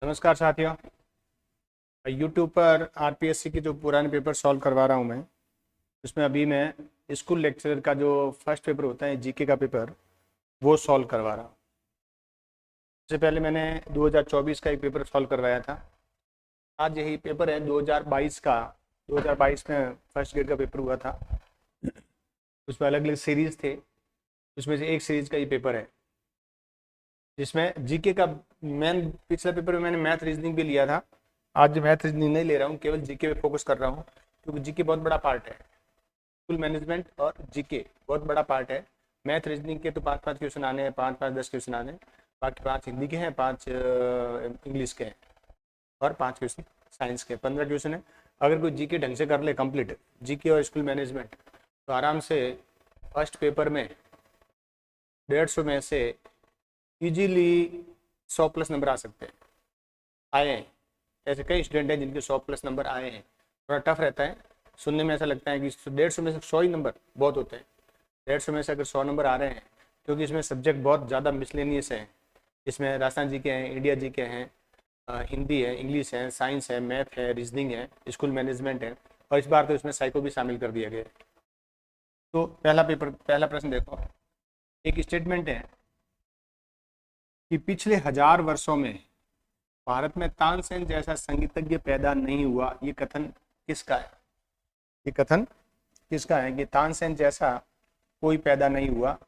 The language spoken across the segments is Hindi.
नमस्कार साथियों। यूट्यूब पर आरपीएससी के जो पुराने पेपर सॉल्व करवा रहा हूँ मैं, उसमें अभी मैं स्कूल लेक्चरर का जो फर्स्ट पेपर होता है जीके का पेपर, वो सॉल्व करवा रहा हूँ। इससे पहले मैंने 2024 का एक पेपर सॉल्व करवाया था। आज यही पेपर है 2022 का। 2022 में फर्स्ट ग्रेड का पेपर हुआ था। उसमें अलग अलग सीरीज थे, उसमें से एक सीरीज का ये पेपर है जिसमें जीके का मैन पिछले पेपर में मैंने मैथ रीजनिंग भी लिया था। आज मैथ रीजनिंग नहीं ले रहा हूँ, केवल जीके पे फोकस कर रहा हूँ, क्योंकि जीके बहुत बड़ा पार्ट है। स्कूल मैनेजमेंट और जीके बहुत बड़ा पार्ट है। मैथ रीजनिंग के तो 5-5 क्वेश्चन आने हैं, 5-5 10 क्वेश्चन आने हैं। बाकी 5 हिंदी के हैं, 5 इंग्लिश के हैं और 5 क्वेश्चन साइंस के। 15 क्वेश्चन है। अगर कोई जीके ढंग से कर ले कंप्लीट, जीके और स्कूल मैनेजमेंट, तो आराम से फर्स्ट पेपर में 150 में से इजीली 100 प्लस नंबर आ सकते हैं, आए हैं। ऐसे कई स्टूडेंट हैं जिनके 100 प्लस नंबर आए हैं। थोड़ा टफ रहता है, सुनने में ऐसा लगता है कि 150 में से 100 ही नंबर बहुत होते हैं। 150 में से अगर 100 नंबर आ रहे हैं, क्योंकि इसमें सब्जेक्ट बहुत ज़्यादा मिसलेनियस हैं। इसमें राजस्थान जी के हैं, इंडिया जी के हैं, हिंदी है, इंग्लिश है, साइंस है, मैथ है, रीजनिंग है, स्कूल मैनेजमेंट है, और इस बार तो इसमें साइको भी शामिल कर दिया गया है। तो पहला प्रश्न देखो। एक स्टेटमेंट है कि पिछले 1000 वर्षों में भारत में तानसेन जैसा संगीतज्ञ पैदा नहीं हुआ। ये कथन किसका है? ये कथन किसका है कि तानसेन जैसा कोई पैदा नहीं हुआ?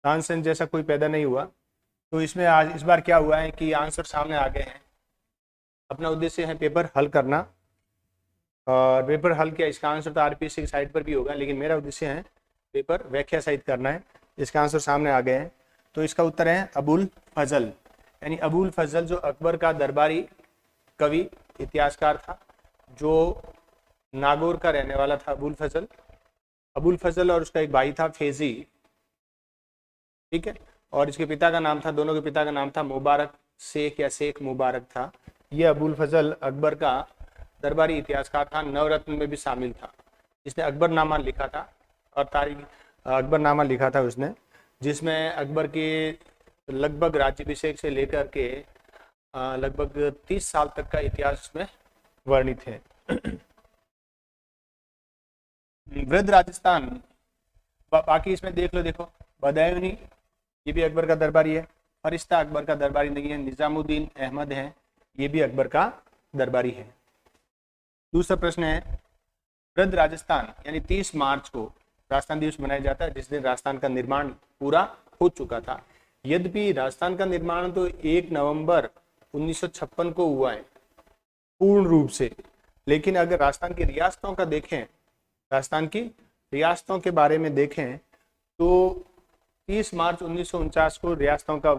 तानसेन जैसा कोई पैदा नहीं हुआ। तो इसमें आज इस बार क्या हुआ है कि आंसर सामने आ गए हैं। अपना उद्देश्य है पेपर हल करना, और पेपर हल किया, इसका आंसर तो आरपीएससी की साइट पर भी होगा, लेकिन मेरा उद्देश्य है पेपर व्याख्या सहित करना है। इसका आंसर सामने आ गए हैं। तो इसका उत्तर है अबुल फजल, यानी अबुल फजल जो अकबर का दरबारी कवि इतिहासकार था, जो नागौर का रहने वाला था। अबुल फजल और उसका एक भाई था फैजी, ठीक है। और इसके पिता का नाम था, दोनों के पिता का नाम था मुबारक शेख या शेख मुबारक था। ये अबुल फजल अकबर का दरबारी इतिहासकार था, नवरत्न में भी शामिल था। इसने अकबरनामा लिखा था, और तारीख अकबरनामा लिखा था उसने, जिसमें अकबर के लगभग राज्याभिषेक से लेकर के लगभग 30 साल तक का इतिहास में वर्णित है। वृद्ध राजस्थान, बाकी इसमें देख लो, देखो बदायूनी, ये भी अकबर का दरबारी है। फरिश्ता अकबर का दरबारी नहीं है। निजामुद्दीन अहमद है, ये भी अकबर का दरबारी है। दूसरा प्रश्न है, वृद्ध राजस्थान यानी 30 मार्च को राजस्थान दिवस मनाया जाता है, जिस दिन राजस्थान का निर्माण पूरा हो चुका था। यद्यपि राजस्थान का निर्माण तो 1 नवंबर 1956 को हुआ है पूर्ण रूप से, लेकिन अगर राजस्थान की रियासतों का देखें, राजस्थान की रियासतों के बारे में देखें, तो 30 मार्च 1949 को रियासतों का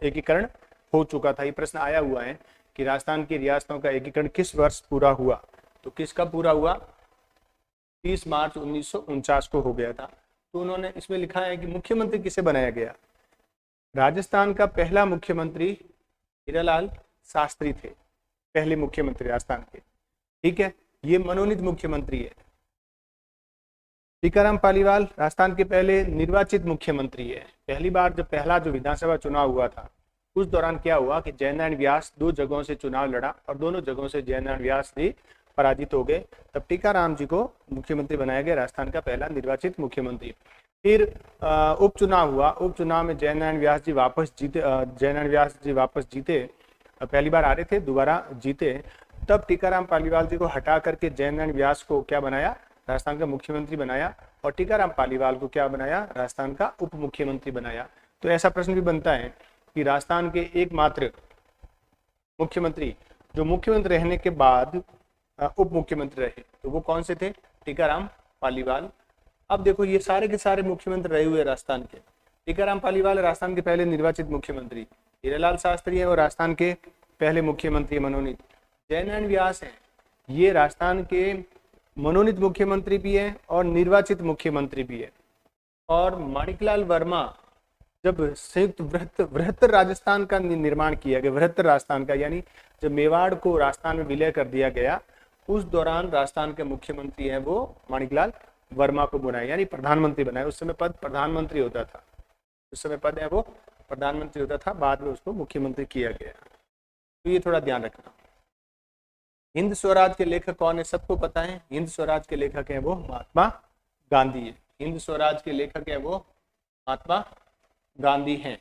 एकीकरण हो चुका था। ये प्रश्न आया हुआ है कि राजस्थान की रियासतों का एकीकरण किस वर्ष पूरा हुआ? तो किसका पूरा हुआ? 30 मार्च 1949 को हो गया था। तो उन्होंने इसमें लिखा है कि मुख्यमंत्री किसे बनाया गया? राजस्थान का पहला मुख्यमंत्री हीरालाल शास्त्री थे, पहले मुख्यमंत्री राजस्थान के, ठीक है। ये मनोनीत मुख्यमंत्री है। टीकाराम पालीवाल राजस्थान के पहले निर्वाचित मुख्यमंत्री है। पहली बार जब पहला जो विधानसभा चुनाव हुआ था, उस दौरान क्या हुआ कि जयनारायण व्यास 2 जगहों से चुनाव लड़ा, और दोनों जगहों से जयनारायण व्यास जी पराजित हो गए। तब टीकाराम जी को मुख्यमंत्री बनाया गया, राजस्थान का पहला निर्वाचित मुख्यमंत्री। फिर उपचुनाव हुआ। उपचुनाव में जयनारायण व्यास जी वापस जीते। पहली बार आ रहे थे, दोबारा जीते। तब टीकाराम पालीवाल जी को हटा करके जयनारायण व्यास को क्या बनाया? राजस्थान का मुख्यमंत्री बनाया। और टीकाराम पालीवाल को क्या बनाया? राजस्थान का उप मुख्यमंत्री बनाया। तो ऐसा प्रश्न भी बनता है कि राजस्थान के एकमात्र मुख्यमंत्री जो मुख्यमंत्री रहने के बाद उप मुख्यमंत्री रहे, तो वो कौन से थे? टीकाराम पालीवाल। अब देखो, ये सारे के सारे मुख्यमंत्री रहे हुए राजस्थान के। टीकाराम पालीवाल राजस्थान के पहले निर्वाचित मुख्यमंत्री, हीरालाल शास्त्री है और राजस्थान के पहले मुख्यमंत्री मनोनीत। जयनारायण व्यास है, ये राजस्थान के मनोनीत मुख्यमंत्री भी है और निर्वाचित मुख्यमंत्री भी है। और माणिकलाल वर्मा जब संयुक्त बृहत्तर राजस्थान का निर्माण किया गया, बृहत्तर राजस्थान का, यानी जब मेवाड़ को राजस्थान में विलय कर दिया गया, उस दौरान राजस्थान के मुख्यमंत्री हैं वो माणिकलाल वर्मा को बनाए, यानी प्रधानमंत्री बनाए। उस समय पद प्रधानमंत्री होता था, उस समय पद है वो प्रधानमंत्री होता था, बाद में उसको मुख्यमंत्री किया गया। तो ये थोड़ा ध्यान रखना। हिंद स्वराज के लेखक कौन है, सबको पता है। हिंद स्वराज के लेखक है वो महात्मा गांधी है। हिंद स्वराज के लेखक है वो महात्मा गांधी हैं।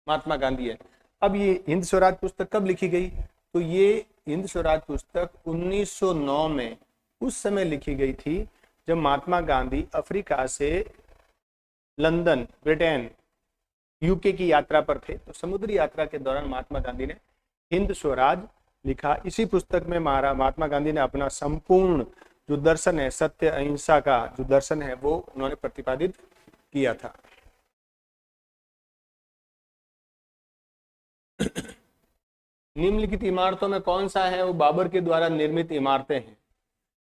महात्मा गांधी है। अब ये हिंद स्वराज पुस्तक कब लिखी गई, तो ये हिंद स्वराज पुस्तक 1909 में उस समय लिखी गई थी जब महात्मा गांधी अफ्रीका से लंदन, ब्रिटेन, यूके की यात्रा पर थे। तो समुद्री यात्रा के दौरान महात्मा गांधी ने हिंद स्वराज लिखा। इसी पुस्तक में महात्मा गांधी ने अपना संपूर्ण जो दर्शन है, सत्य अहिंसा का जो दर्शन है, वो उन्होंने प्रतिपादित किया था। निम्नलिखित इमारतों में कौन सा है वो बाबर के द्वारा निर्मित इमारतें हैं।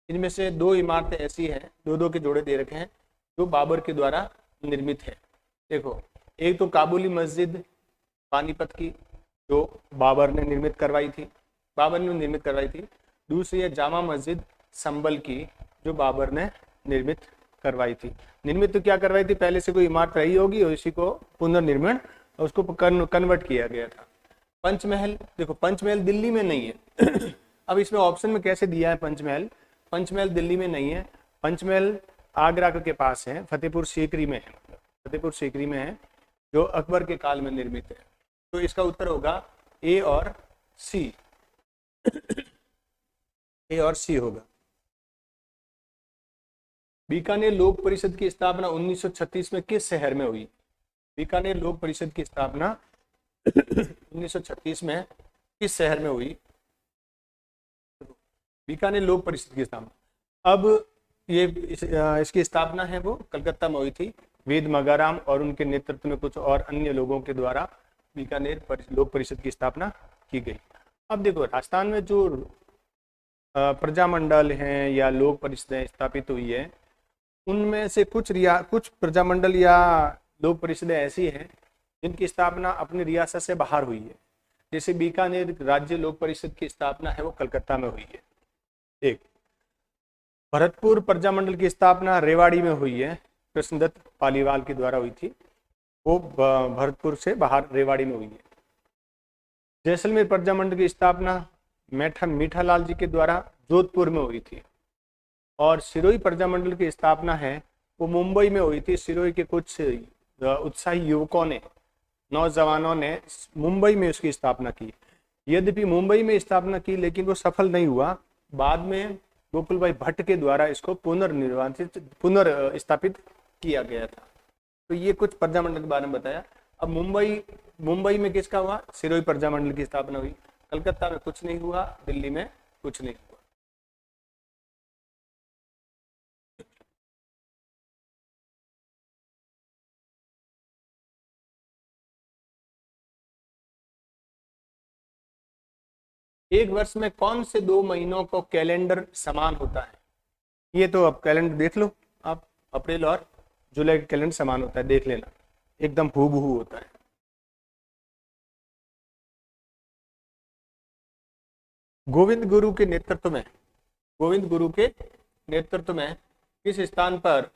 इनमें से दो इमारतें ऐसी हैं, दो के जोड़े दे रखे हैं, जो बाबर के द्वारा निर्मित है। देखो, एक तो काबुली मस्जिद पानीपत की, जो बाबर ने निर्मित करवाई थी, दूसरी है जामा मस्जिद संभल की, जो बाबर ने निर्मित करवाई थी। निर्मित तो क्या करवाई थी, पहले से कोई इमारत रही होगी और इसी को पुनर्निर्माण, उसको कन्वर्ट किया गया था। पंचमहल, देखो पंचमहल दिल्ली में नहीं है। अब इसमें ऑप्शन में कैसे दिया है पंचमहल दिल्ली में नहीं है। पंचमहल आगरा के पास है, फतेहपुर सीकरी में है, जो अकबर के काल में निर्मित है। तो इसका उत्तर होगा ए और सी। ए और सी होगा। बीकानेर लोक परिषद की स्थापना 1936 में किस शहर में हुई। बीकानेर लोक परिषद की स्थापना 1936 में किस शहर में हुई। बीकानेर लोक परिषद की स्थापना, अब ये इसकी स्थापना है वो कलकत्ता में हुई थी। वेद मगाराम और उनके नेतृत्व में कुछ और अन्य लोगों के द्वारा बीकानेर लोक परिषद की स्थापना की गई। अब देखो, राजस्थान में जो प्रजामंडल हैं या लोक परिषदें स्थापित हुई है, उनमें से कुछ प्रजामंडल या लोक परिषदें ऐसी हैं जिनकी स्थापना अपनी रियासत से बाहर हुई है। जैसे बीकानेर राज्य लोक परिषद की स्थापना है वो कलकत्ता में हुई है। एक भरतपुर प्रजामंडल की स्थापना रेवाड़ी में हुई है, कृष्णदत्त पालीवाल के द्वारा हुई थी, वो भरतपुर से बाहर रेवाड़ी में हुई है। जैसलमेर प्रजामंडल की स्थापना मीठालाल जी के द्वारा जोधपुर में हुई थी। और सिरोही प्रजामंडल की स्थापना है वो मुंबई में हुई थी। सिरोही के कुछ उत्साही युवकों ने, नौजवानों ने मुंबई में उसकी स्थापना की। यद्यपि मुंबई में स्थापना की लेकिन वो सफल नहीं हुआ। बाद में गोकुल भाई भट्ट के द्वारा इसको पुनर्स्थापित किया गया था। तो ये कुछ प्रजामंडल के बारे में बताया। अब मुंबई में किसका हुआ, सिरोही प्रजामंडल की स्थापना हुई। कलकत्ता में कुछ नहीं हुआ, दिल्ली में कुछ नहीं हुआ। एक वर्ष में कौन से 2 महीनों को कैलेंडर समान होता है। ये तो अब कैलेंडर देख लो आप, अप्रैल और जुलाई का कैलेंडर समान होता है, देख लेना, एकदम हूबहू होता है। गोविंद गुरु के नेतृत्व में किस स्थान पर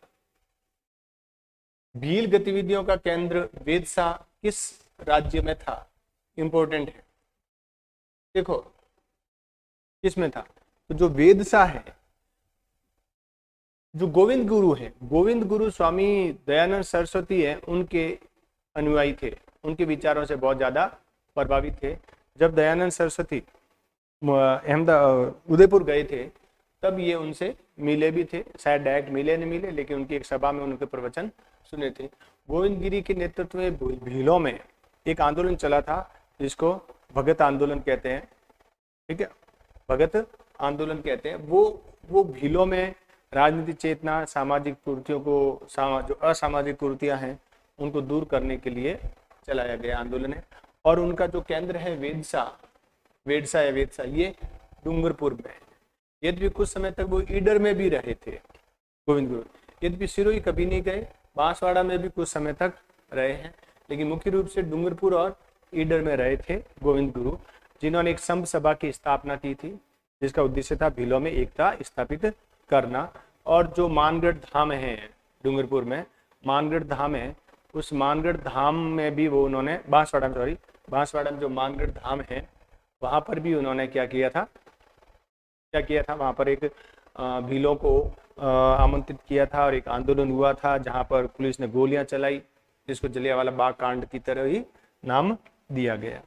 भील गतिविधियों का केंद्र वेदसा किस राज्य में था। इंपॉर्टेंट है, देखो किसमें था। तो जो वेदसा है, जो गोविंद गुरु स्वामी दयानंद सरस्वती है, उनके अनुयायी थे, उनके विचारों से बहुत ज्यादा प्रभावित थे। जब दयानंद सरस्वती उदयपुर गए थे तब ये उनसे मिले भी थे, शायद डायरेक्ट मिले नहीं मिले, लेकिन उनकी एक सभा में उनके प्रवचन सुने थे। गोविंद गिरी के नेतृत्व में भीलों में एक आंदोलन चला था जिसको भगत आंदोलन कहते हैं, ठीक है, भगत आंदोलन कहते हैं। वो भीलों में राजनीतिक चेतना, सामाजिक कुरीतियों को, जो असामाजिक कुरीतियां हैं उनको दूर करने के लिए चलाया गया आंदोलन है। और उनका जो केंद्र है वेदसा ये डूंगरपुर में है। यद्यपि कुछ समय तक वो ईडर में भी रहे थे गोविंद गुरु। यद्यपि सिरोही कभी नहीं गए, बांसवाड़ा में भी कुछ समय तक रहे हैं, लेकिन मुख्य रूप से डूंगरपुर और ईडर में रहे थे गोविंद गुरु, जिन्होंने एक संघ सभा की स्थापना की थी, जिसका उद्देश्य था भीलों में एकता स्थापित करना। और जो मानगढ़ धाम है डूंगरपुर में, मानगढ़ धाम है, उस मानगढ़ धाम में भी वो उन्होंने बांसवाड़ा में जो मानगढ़ धाम है वहां पर भी उन्होंने क्या किया था, वहां पर एक भीलों को आमंत्रित किया था और एक आंदोलन हुआ था जहां पर पुलिस ने गोलियां चलाई, जिसको जलियांवाला बाग कांड की तरह ही नाम दिया गया।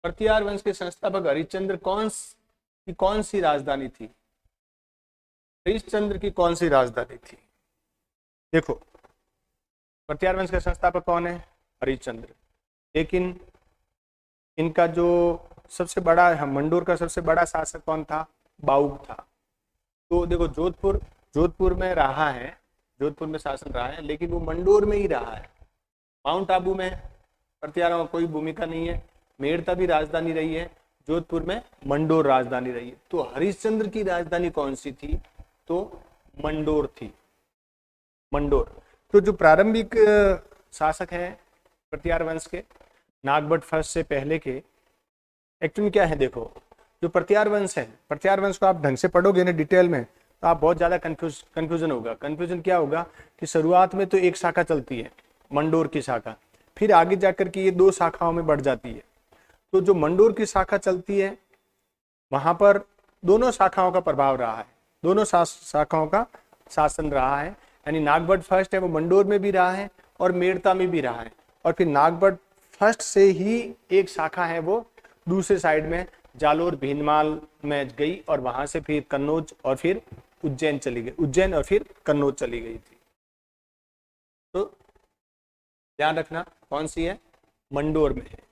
प्रतिहार वंश के संस्थापक हरिश्चंद्र की कौन सी राजधानी थी? हरिश्चंद्र की कौन सी राजधानी थी? देखो, प्रतिहार वंश का संस्थापक कौन है? हरिश्चंद्र। लेकिन इनका जो सबसे बड़ा, मंडोर का सबसे बड़ा शासक कौन था? बाउग था। तो देखो, जोधपुर में रहा है, जोधपुर में शासन रहा है, लेकिन वो मंडोर में ही रहा है। माउंट आबू में प्रतिहारों का कोई भूमिका नहीं है। मेड़ता भी राजधानी रही है, जोधपुर में मंडोर राजधानी रही है। तो हरिश्चंद्र की राजधानी कौन सी थी? तो मंडोर थी, मंडोर। तो जो प्रारंभिक शासक हैं प्रतिहार वंश के, नागभट्ट फर्स्ट से पहले के, एक्चुअली क्या है, देखो, जो प्रतिहार वंश है, प्रतिहार वंश को आप ढंग से पढ़ोगे ना डिटेल में, तो आप बहुत ज्यादा कंफ्यूजन होगा। कंफ्यूजन क्या होगा कि शुरुआत में तो एक शाखा चलती है, मंडोर की शाखा, फिर आगे जाकर के ये 2 शाखाओं में बढ़ जाती है। तो जो मंडोर की शाखा चलती है, वहां पर दोनों शाखाओं का प्रभाव रहा है, दोनों शाखाओं का शासन रहा है। यानी नागभट्ट फर्स्ट है वो मंडोर में भी रहा है और मेड़ता में भी रहा है, और फिर नागभट्ट फर्स्ट से ही एक शाखा है वो दूसरे साइड में जालोर भीनमाल में गई, और वहां से फिर कन्नौज और फिर उज्जैन चली गई, उज्जैन और फिर कन्नौज चली गई थी। तो ध्यान रखना कौन सी है? मंडोर में है।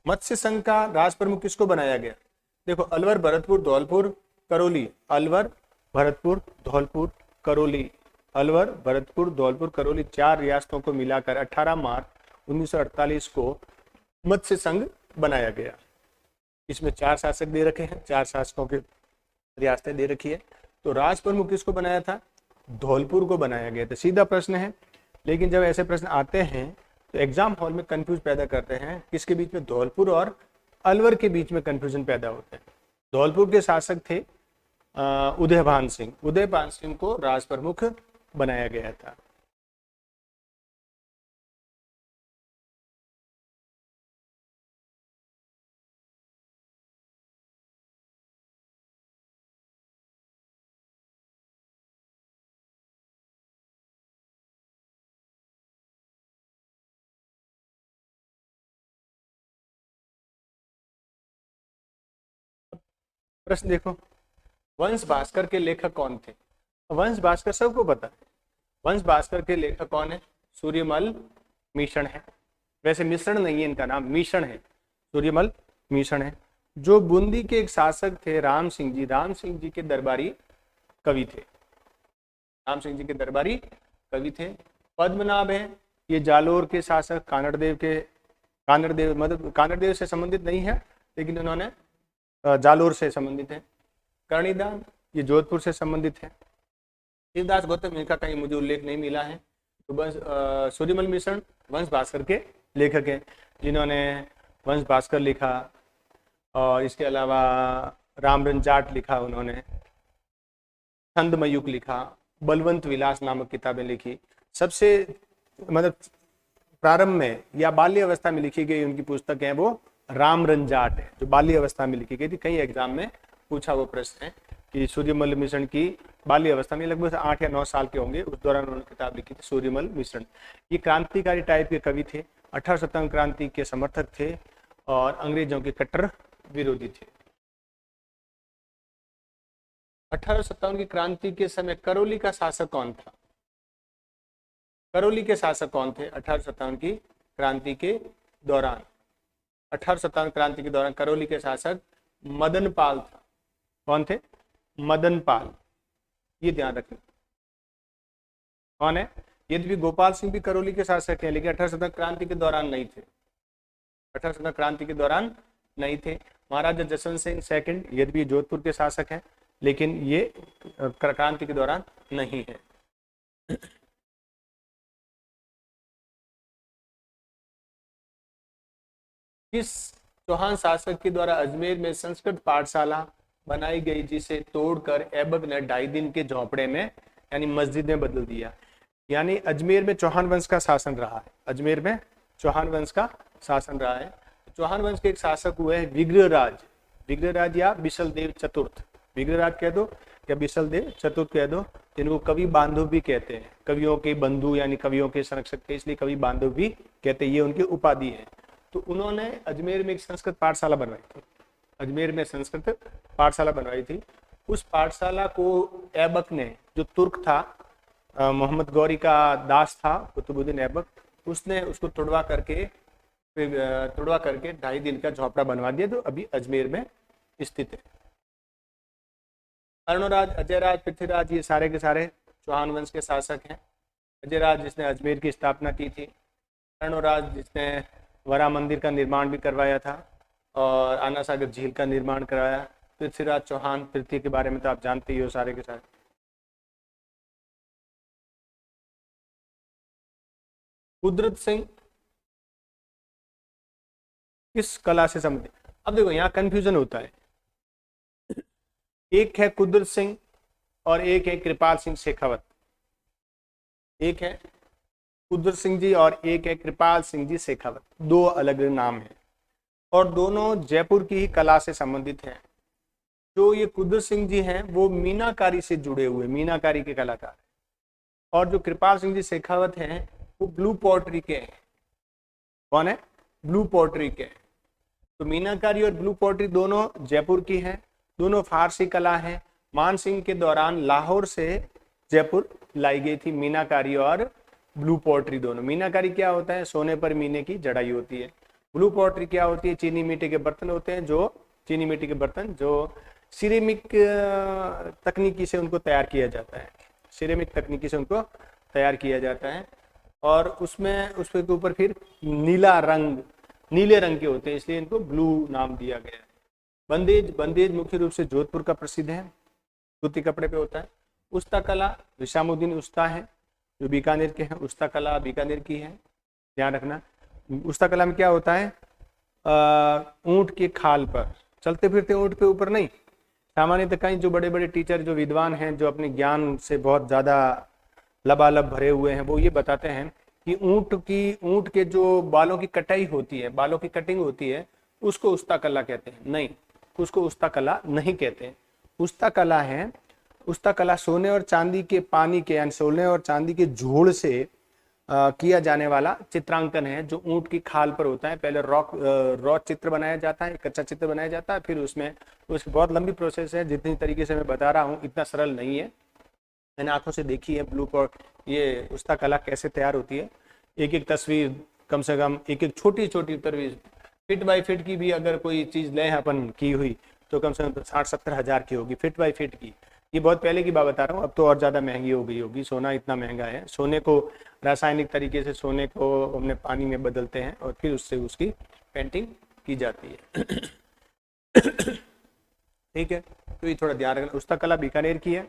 मत्स्य संघ का राज प्रमुख किसको बनाया गया? देखो, अलवर, भरतपुर, धौलपुर, करौली, अलवर, भरतपुर, धौलपुर, करौली, अलवर, भरतपुर, धौलपुर, करौली, 4 रियासतों को मिलाकर 18 मार्च 1948 को मत्स्य संघ बनाया गया। इसमें 4 शासक दे रखे हैं, 4 शासकों की रियासतें दे रखी है। तो राज प्रमुख किसको बनाया था? धौलपुर को बनाया गया था। सीधा प्रश्न है, लेकिन जब ऐसे प्रश्न आते हैं तो एग्जाम हॉल में कंफ्यूज पैदा करते हैं। किसके बीच में? धौलपुर और अलवर के बीच में कंफ्यूजन पैदा होते हैं। धौलपुर के शासक थे उदयभान सिंह। उदयभान सिंह को राज प्रमुख बनाया गया था। प्रश्न देखो, वंश भास्कर के लेखक कौन थे? वंश भास्कर सबको पता है। वंश भास्कर के लेखक कौन है? सूर्यमल मिश्रण है। वैसे मिश्रण नहीं है इनका नाम, मिश्रण है, सूर्यमल मिश्रण है। जो बूंदी के एक शासक थे राम सिंह जी, राम सिंह जी के दरबारी कवि थे, राम सिंह जी के दरबारी कवि थे। पद्मनाभ है, ये जालोर के शासक कानड़देव मतलब कानड़देव से संबंधित नहीं है, लेकिन उन्होंने जालोर से संबंधित है। कर्णिदान, ये जोधपुर से संबंधित है। शिवदास गौतम, इनका कहीं मुझे उल्लेख नहीं मिला है। तो बस सूर्यमल मिश्रण वंश भास्कर के लेखक हैं, जिन्होंने वंश भास्कर लिखा, और इसके अलावा रामरन जाट लिखा, उन्होंने छंदमयुग लिखा, बलवंत विलास नामक किताबें लिखी। सबसे मतलब प्रारंभ में या बाल्य अवस्था में लिखी गई उनकी पुस्तक है वो रामरन जाट है, जो बाल्य अवस्था में लिखी गई थी। कई एग्जाम में पूछा वो प्रश्न है कि सूर्यमल मिश्रण की बाल्य अवस्था में, लगभग 8 या 9 साल के होंगे, उस दौरान उन्होंने किताब लिखी थी सूर्यमल मिश्रण। ये क्रांतिकारी टाइप के कवि थे, 1857 क्रांति के समर्थक थे और अंग्रेजों के कट्टर विरोधी थे। 1857 की क्रांति के समय करौली का शासक कौन था? करौली के शासक कौन थे 1857 की क्रांति के दौरान? 1857 क्रांति के दौरान करौली के शासक मदन पाल था। कौन थे? मदन पाल, ये ध्यान रखें। कौन है? यद्यपि गोपाल सिंह भी करौली के शासक हैं, लेकिन 1857 क्रांति के दौरान नहीं थे, 1857 क्रांति के दौरान नहीं थे। महाराजा जसवंत सिंह सेकंड, यद्यपि जोधपुर के शासक हैं, लेकिन ये क्रांति के दौरान नहीं है। किस चौहान शासक के द्वारा अजमेर में संस्कृत पाठशाला बनाई गई, जिसे तोड़कर ऐबक ने 2.5 दिन के झोंपड़े में यानी मस्जिद में बदल दिया? यानी अजमेर में चौहान वंश का शासन रहा है, अजमेर में चौहान वंश का शासन रहा है। चौहान वंश के एक शासक हुए हैं विग्रहराज, विग्रहराज या बिशलदेव चतुर्थ, विग्रहराज कह दो या बिशलदेव चतुर्थ कह दो, जिनको कवि बांधव भी कहते हैं, कवियों के बंधु यानी कवियों के संरक्षक के, इसलिए कवि बांधव भी कहते हैं, ये उनकी उपाधि है। तो उन्होंने अजमेर में एक संस्कृत पाठशाला बनवाई थी, अजमेर में संस्कृत पाठशाला बनवाई थी। उस पाठशाला को ऐबक ने, जो तुर्क था, मोहम्मद गौरी का दास था कुतुबुद्दीन ऐबक, उसने उसको तोड़वा करके 2.5 दिन का झोपड़ा बनवा दिया, जो अभी अजमेर में स्थित है। अर्णोराज, अजयराज, पृथ्वीराज, ये सारे के सारे चौहान वंश के शासक हैं। अजयराज जिसने अजमेर की स्थापना की थी, अर्णोराज जिसने वरा मंदिर का निर्माण भी करवाया था और आना सागर झील का निर्माण करवाया। पृथ्वीराज चौहान, पृथ्वी के बारे में तो आप जानते ही हो सारे के सारे। कुदरत सिंह किस कला से संबंधित? अब देखो यहाँ कंफ्यूजन होता है, एक है कुदरत सिंह और एक है कृपाल सिंह शेखावत, एक है कुदरत सिंह जी और एक है कृपाल सिंह जी शेखावत, दो अलग नाम हैं और दोनों जयपुर की ही कला से संबंधित हैं। जो ये कुदरत सिंह जी हैं वो मीनाकारी से जुड़े हुए, मीनाकारी के कलाकार हैं, और जो कृपाल सिंह जी शेखावत हैं वो ब्लू पॉटरी के हैं। कौन है? ब्लू पॉटरी के। तो मीनाकारी और ब्लू पॉटरी दोनों जयपुर की हैं, दोनों फारसी कला हैं। मानसिंह के दौरान लाहौर से जयपुर लाई गई थी मीनाकारी और ब्लू पॉटरी दोनों। मीनाकारी क्या होता है? सोने पर मीने की जड़ाई होती है। ब्लू पॉटरी क्या होती है? चीनी मिट्टी के बर्तन होते हैं, जो चीनी मिट्टी के बर्तन जो सिरेमिक तकनीकी से उनको तैयार किया जाता है, सिरेमिक तकनीकी से उनको तैयार किया जाता है और उसमें उसके ऊपर फिर नीला रंग, नीले रंग के होते हैं, इसलिए इनको ब्लू नाम दिया गया है। बंदेज, बंदेज मुख्य रूप से जोधपुर का प्रसिद्ध है, सूती कपड़े पे होता है। उस्ता कला निजामुद्दीन उस्ता है जो बीकानेर के हैं, उस्ता कला बीकानेर की है, ध्यान रखना। उस्ता कला में क्या होता है? ऊंट के खाल पर चलते फिरते, ऊंट पे ऊपर नहीं। सामान्यतः कहीं जो बड़े बड़े टीचर, जो विद्वान हैं, जो अपने ज्ञान से बहुत ज्यादा लबालब भरे हुए हैं, वो ये बताते हैं कि ऊंट के जो बालों की कटाई होती है, बालों की कटिंग होती है, उसको उस्ता कला कहते हैं। नहीं, उसको उस्ता कला नहीं कहते हैं। उस्ता कला है, उस्ता कला सोने और चांदी के पानी के, यानी सोने और चांदी के झोल से किया जाने वाला चित्रांकन है, जो ऊंट की खाल पर होता है। पहले रॉ चित्र बनाया जाता है, कच्चा चित्र बनाया जाता है, फिर उसमें उसकी बहुत लंबी प्रोसेस है। जितनी तरीके से मैं बता रहा हूँ इतना सरल नहीं है, मैंने आंखों से देखी है ब्लू पॉट, ये उस्ता कला कैसे तैयार होती है। एक एक तस्वीर, कम से कम एक एक छोटी छोटी तस्वीर, फीट बाई फीट की भी अगर कोई चीज लें अपन की हुई तो कम से कम 60-70 हज़ार की होगी, फीट बाई फीट की। ये बहुत पहले की बात बता रहा हूँ, अब तो और ज्यादा महंगी हो गई होगी, सोना इतना महंगा है। सोने को रासायनिक तरीके से, सोने को हमने पानी में बदलते हैं और फिर उससे उसकी पेंटिंग की जाती है। ठीक है, तो ये थोड़ा ध्यान रखना। उस्ता कला बीकानेर की है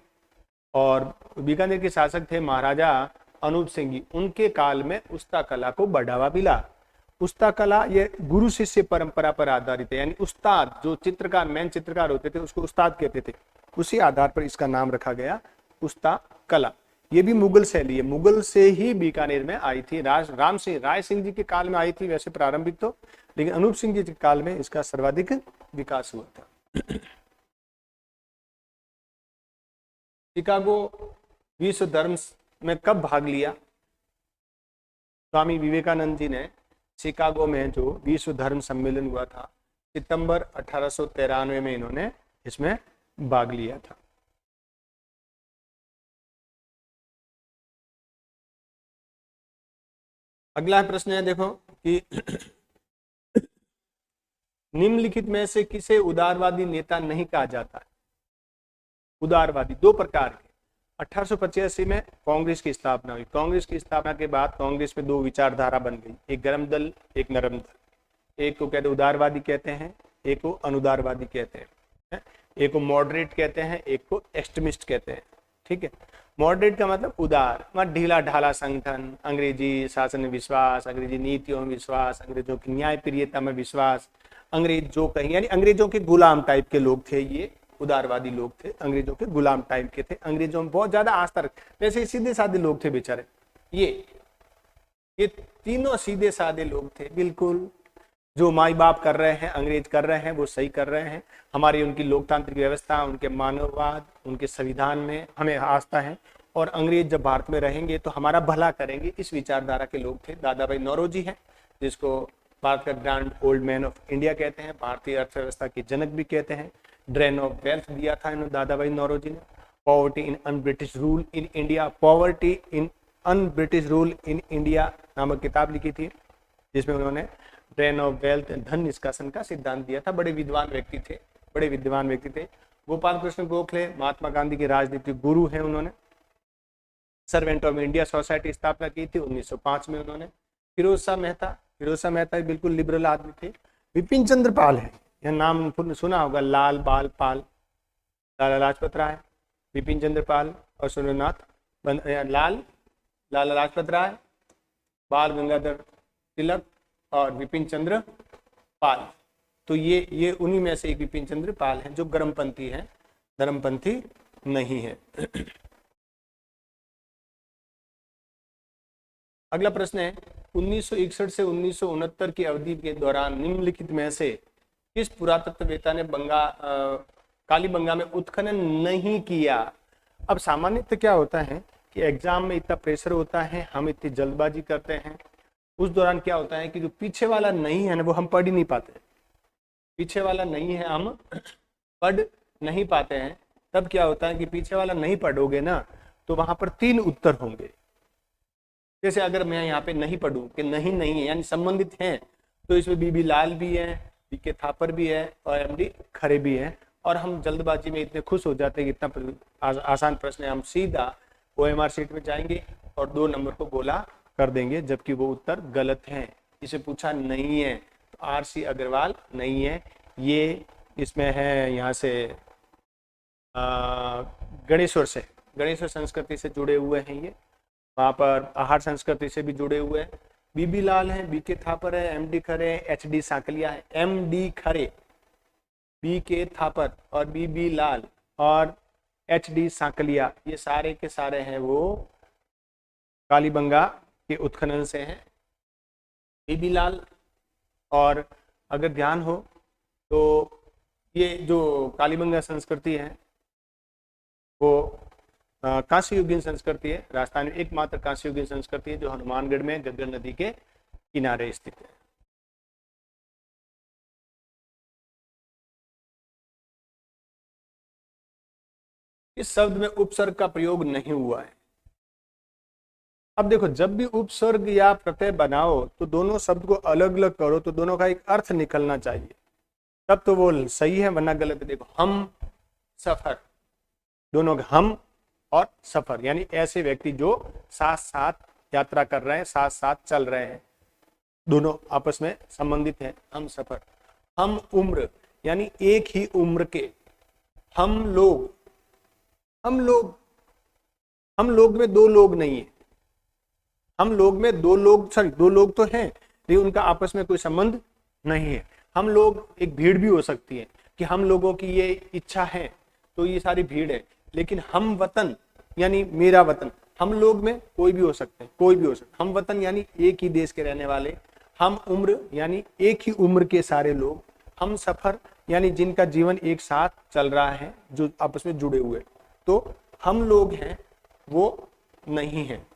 और बीकानेर के शासक थे महाराजा अनूप सिंह जी। उनके काल में उस्ता कला को बढ़ावा मिला। उस्ता कला ये गुरु शिष्य परंपरा पर आधारित है, यानी उस्ताद, जो चित्रकार, मेन चित्रकार होते थे, उसको उस्ताद कहते थे। उसी आधार पर इसका नाम रखा गया उस्ता कला। ये भी मुगल शैली है, मुगल से ही बीकानेर में आई थी। राम सिंह, राय सिंह जी के काल में आई थी वैसे प्रारंभिक तो, लेकिन अनूप सिंह जी के काल में इसका सर्वाधिक विकास हुआ था। शिकागो विश्व धर्म में कब भाग लिया? स्वामी विवेकानंद जी ने शिकागो में जो विश्व धर्म सम्मेलन हुआ था, सितंबर 1893 में इन्होंने इसमें भाग लिया था। अगला प्रश्न है, देखो कि निम्नलिखित में से किसे उदारवादी नेता नहीं कहा जाता है? उदारवादी दो प्रकार के। 1885 में कांग्रेस की स्थापना हुई। कांग्रेस की स्थापना के बाद कांग्रेस में दो विचारधारा बन गई, एक गर्म दल, एक नरम दल। एक को कहते उदारवादी कहते हैं एक को अनुदारवादी कहते हैं, एक को मॉडरेट कहते हैं, एक को एक्सट्रीमिस्ट कहते हैं। ठीक है, मॉडरेट का मतलब उदार, मतलब ढीला ढाला संगठन, अंग्रेजी शासन में विश्वास, अंग्रेजी नीतियों में विश्वास, अंग्रेजों की न्याय प्रियता में विश्वास, अंग्रेज जो कहीं यानी अंग्रेजों के गुलाम टाइप के लोग थे, ये उदारवादी लोग थे, अंग्रेजों के गुलाम टाइप के थे, अंग्रेजों में बहुत ज्यादा आस्था रखते, वैसे सीधे साधे लोग थे बेचारे। ये तीनों सीधे साधे लोग थे बिल्कुल, जो माई बाप कर रहे हैं, अंग्रेज कर रहे हैं, वो सही कर रहे हैं। हमारी उनकी लोकतांत्रिक व्यवस्था, उनके मानववाद, उनके संविधान में हमें आस्था है, और अंग्रेज जब भारत में रहेंगे तो हमारा भला करेंगे, इस विचारधारा के लोग थे। दादा भाई नौरोजी हैं, जिसको भारत का grand old man of India कहते हैं, भारतीय अर्थव्यवस्था के जनक भी कहते हैं। ड्रेन ऑफ वेल्थ दिया था इन्होंने दादा भाई नौरोजी ने। Poverty in un British rule in India, poverty in un British rule in India नामक किताब लिखी थी, जिसमें उन्होंने ड्रेन ऑफ वेल्थ, धन निष्कासन का सिद्धांत दिया था। बड़े विद्वान व्यक्ति थे, बड़े विद्वान व्यक्ति थे। गोपाल कृष्ण गोखले महात्मा गांधी के राजनीतिक गुरु हैं। उन्होंने सर्वेंट ऑफ इंडिया सोसाइटी स्थापना की थी 1905 में उन्होंने। फिरोज शाह मेहता बिल्कुल लिबरल आदमी थे। विपिन चंद्र पाल है, यह नाम सुना होगा, लाल बाल पाल, लाला लाजपत राय, विपिन चंद्र पाल और सुरेंद्रनाथ लाला लाजपत राय, बाल गंगाधर तिलक और विपिन चंद्र पाल। तो ये उन्हीं में से एक विपिन चंद्र पाल हैं, जो गर्मपंथी हैं, धर्मपंथी नहीं है। अगला प्रश्न है, 1961 से 1969 की अवधि के दौरान निम्नलिखित में से किस पुरातत्ववेत्ता ने कालीबंगा में उत्खनन नहीं किया? अब सामान्यतः क्या होता है कि एग्जाम में इतना प्रेशर होता है, हम इतनी जल्दबाजी करते हैं, उस दौरान क्या होता है कि जो पीछे वाला नहीं है ना, वो हम पढ़ ही नहीं पाते। पीछे वाला नहीं है, हम पढ़ नहीं पाते हैं। तब क्या होता है कि पीछे वाला नहीं पढ़ोगे ना, तो वहां पर 3 उत्तर होंगे। जैसे अगर मैं यहाँ पे नहीं पढ़ूं कि नहीं है यानी संबंधित हैं, तो इसमें बीबी लाल भी है, बीके थापर भी है और एमडी खरे भी है, और हम जल्दबाजी में इतने खुश हो जाते हैं कि इतना आसान प्रश्न है, हम सीधा OMR शीट में जाएंगे और 2 नंबर को बोला कर देंगे, जबकि वो उत्तर गलत है। इसे पूछा नहीं है, तो RC अग्रवाल नहीं है। ये इसमें है यहाँ से गणेश्वर संस्कृति से जुड़े हुए हैं, ये वहाँ पर आहार संस्कृति से भी जुड़े हुए हैं। बीबी लाल है, बीके थापर है, MD खरे है, HD सांकलिया है। MD खरे, बीके थापर और बीबी लाल और HD सांकलिया, ये सारे के सारे हैं वो कालीबंगा के उत्खनन से हैं। बीबी लाल, और अगर ध्यान हो तो ये जो कालीबंगा संस्कृति है वो कांस्य युगीन संस्कृति है। राजस्थान में एकमात्र कांस्य युगीन संस्कृति है जो हनुमानगढ़ में गग्गर नदी के किनारे स्थित है। इस शब्द में उपसर्ग का प्रयोग नहीं हुआ है। अब देखो, जब भी उपसर्ग या प्रत्यय बनाओ तो दोनों शब्द को अलग अलग करो, तो दोनों का एक अर्थ निकलना चाहिए, तब तो वो सही है, वरना गलत है। देखो, हम सफर, दोनों हम और सफर, यानी ऐसे व्यक्ति जो साथ साथ यात्रा कर रहे हैं, साथ साथ चल रहे हैं, दोनों आपस में संबंधित हैं। हम सफर। हम उम्र, यानी एक ही उम्र के। हम लोग में 2 लोग नहीं है। हम लोग में 2 लोग, सॉरी 2 लोग तो हैं, लेकिन उनका आपस में कोई संबंध नहीं है। हम लोग एक भीड़ भी हो सकती है कि हम लोगों की ये इच्छा है, तो ये सारी भीड़ है। लेकिन हम वतन, यानी मेरा वतन, हम लोग में कोई भी हो सकते हैं, कोई भी हो सकता है। हम वतन यानी एक ही देश के रहने वाले। हम उम्र यानी एक ही उम्र के सारे लोग। हम सफर यानी जिनका जीवन एक साथ चल रहा है, जो आपस में जुड़े हुए। तो हम लोग हैं, वो नहीं है।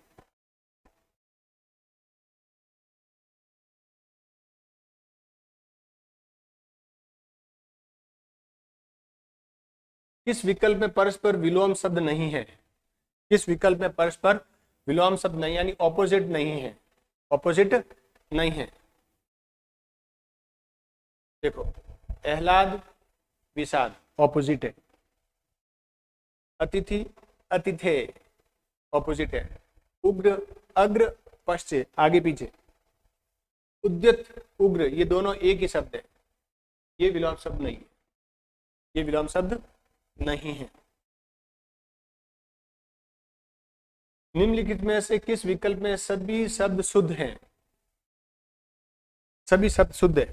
किस विकल्प में परस्पर विलोम शब्द नहीं है? किस विकल्प में परस्पर विलोम शब्द नहीं, यानी ऑपोजिट नहीं है, ऑपोजिट नहीं है। देखो, आह्लाद विषाद ऑपोजिट है। अतिथि अतिथे ऑपोजिट है। उग्र अग्र पश्चिम आगे पीछे। उद्यत उग्र, ये दोनों एक ही शब्द है। ये विलोम शब्द नहीं है, ये विलोम शब्द नहीं है। निम्नलिखित में से किस विकल्प में सभी शब्द शुद्ध हैं? सभी शब्द शुद्ध है,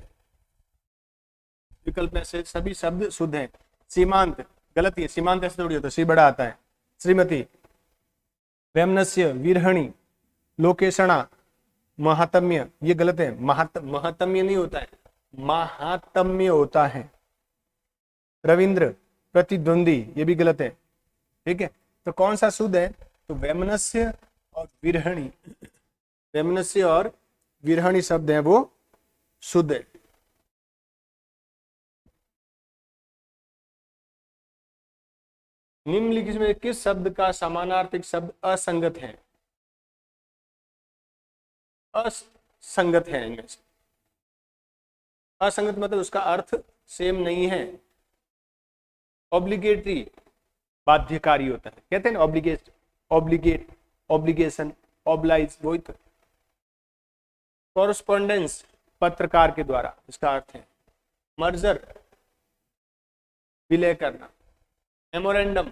विकल्प में से सभी शब्द शुद्ध हैं। सीमांत गलत है, सीमांत ऐसे थोड़ी होता है, सी बड़ा आता है। श्रीमती, वैमनस्य, विरहणी, लोकेशणा, महात्म्य, ये गलत है। महात्म्य नहीं होता है, महात्म्य होता है। रविंद्र, प्रतिद्वंदी, ये भी गलत है। ठीक है, तो कौन सा शुद्ध है? तो वैमनस्य और विरहणी, वैमनस्य और विरहणी शब्द है वो शुद्ध है। निम्नलिखित में किस शब्द का समानार्थक शब्द असंगत है? असंगत है इनमें से। असंगत मतलब उसका अर्थ सेम नहीं है। ऑब्लिगेटरी बाध्यकारी होता है, कहते हैं ना, ऑब्लिगेट, ऑब्लिगेशन, ऑब्लाइज, वही तो। कॉरस्पॉन्डेंस पत्रकार के द्वारा, इसका अर्थ है। मर्जर विलय करना। मेमोरेंडम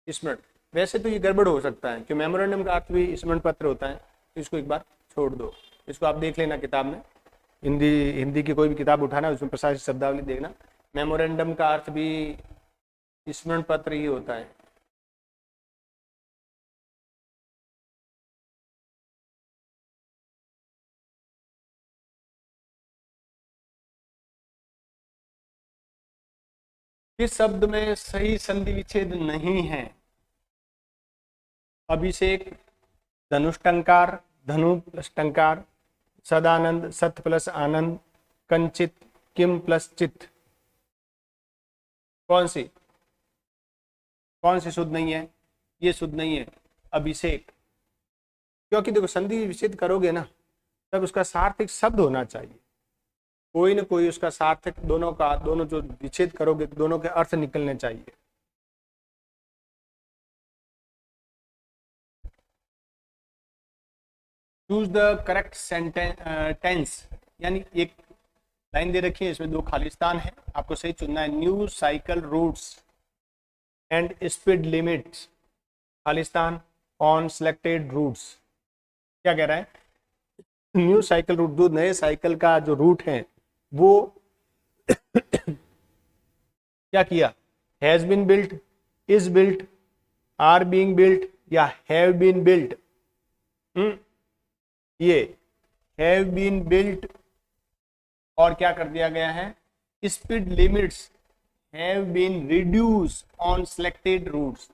स्मरण, वैसे तो ये गड़बड़ हो सकता है कि मेमोरेंडम का अर्थ भी स्मरण पत्र होता है, तो इसको एक बार छोड़ दो, इसको आप देख लेना किताब में, हिंदी की कोई भी किताब उठाना, उसमें प्रशासित शब्दावली देखना। मेमोरेंडम का अर्थ भी स्मरण पत्र ही होता है। किस शब्द में सही संधि विच्छेद नहीं है? अभिषेक, धनुष्टंकार, धनु प्लस टंकार, सदानंद, सत प्लस आनंद, कंचित, किम प्लस चित। कौन सी शुद्ध नहीं है? ये शुद्ध नहीं है, अभिषेक। क्योंकि देखो, संधि विच्छेद करोगे ना, तब उसका सार्थक शब्द होना चाहिए, कोई ना कोई उसका सार्थक, दोनों जो विच्छेद करोगे दोनों के अर्थ निकलने चाहिए। चूज द करेक्ट टेंस, यानी एक लाइन दे रखी है, इसमें 2 खाली स्थान है, आपको सही चुनना है। New cycle routes and speed limits, खाली स्थान, ऑन सिलेक्टेड रूट्स। क्या कह रहा है? न्यू साइकिल रूट, जो नए साइकिल का जो रूट है वो क्या किया? Has been built, is built, are being built या हैव बीन बिल्ट। ये हैव बीन बिल्ट और क्या कर दिया गया है? Speed limits have been reduce on selected routes.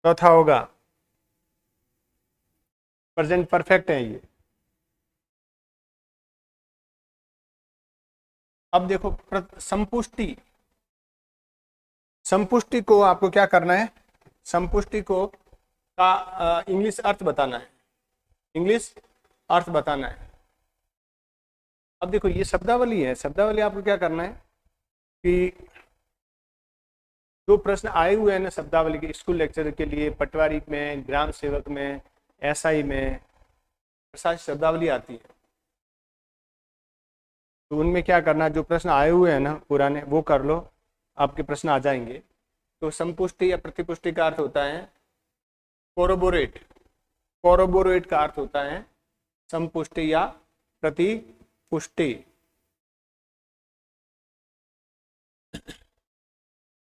चौथा होगा प्रेजेंट परफेक्ट है ये। अब देखो, संपुष्टि को आपको क्या करना है? संपुष्टि को का इंग्लिश अर्थ बताना है, इंग्लिश अर्थ बताना है। अब देखो, ये शब्दावली है, शब्दावली आपको क्या करना है कि जो प्रश्न आए हुए हैं ना शब्दावली के, स्कूल लेक्चर के लिए, पटवारी में, ग्राम सेवक में, एसआई में प्रशासित शब्दावली आती है, तो उनमें क्या करना, जो प्रश्न आए हुए हैं ना पुराने, वो कर लो, आपके प्रश्न आ जाएंगे। तो संपुष्टि या प्रतिपुष्टि का अर्थ होता है कोरोबोरेट, कोरोबोरेट का अर्थ होता है संपुष्टि या प्रतिपुष्टि।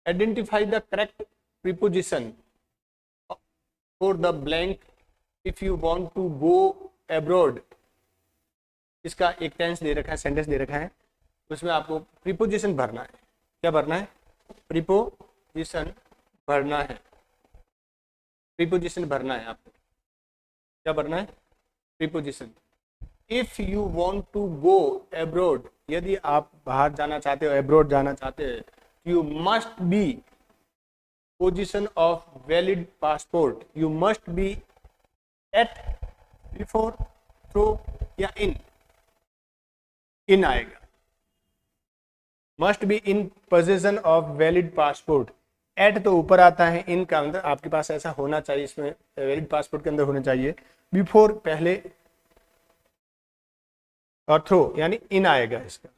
Identify the correct preposition for the blank if you want to go abroad. इसका एक टेंस दे रखा है, सेंटेंस दे रखा है, उसमें आपको प्रीपोजिशन भरना है। क्या भरना है? प्रीपोजिशन भरना है, प्रीपोजिशन भरना है आपको। क्या भरना है? Preposition. If you want to go abroad, यदि आप बाहर जाना चाहते हो, अब्रॉड जाना चाहते हो, you must be position of valid passport, you must be at, before, through या इन आएगा। Must be in position of valid passport. At तो ऊपर आता है, इन का अंदर आपके पास ऐसा होना चाहिए, इसमें वैलिड पासपोर्ट के अंदर होना चाहिए। बिफोर पहले और थ्रू यानी इन आएगा इसका।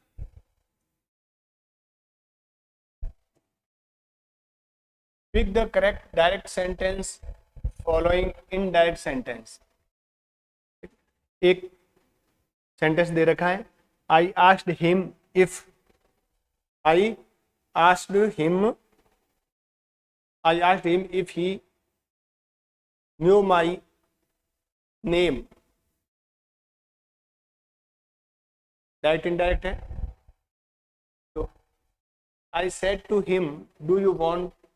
Pick the correct direct sentence following indirect sentence. एक सेंटेंस दे रखा है, I asked him if, I asked him, I asked him if he knew my name, direct indirect है। तो I said to him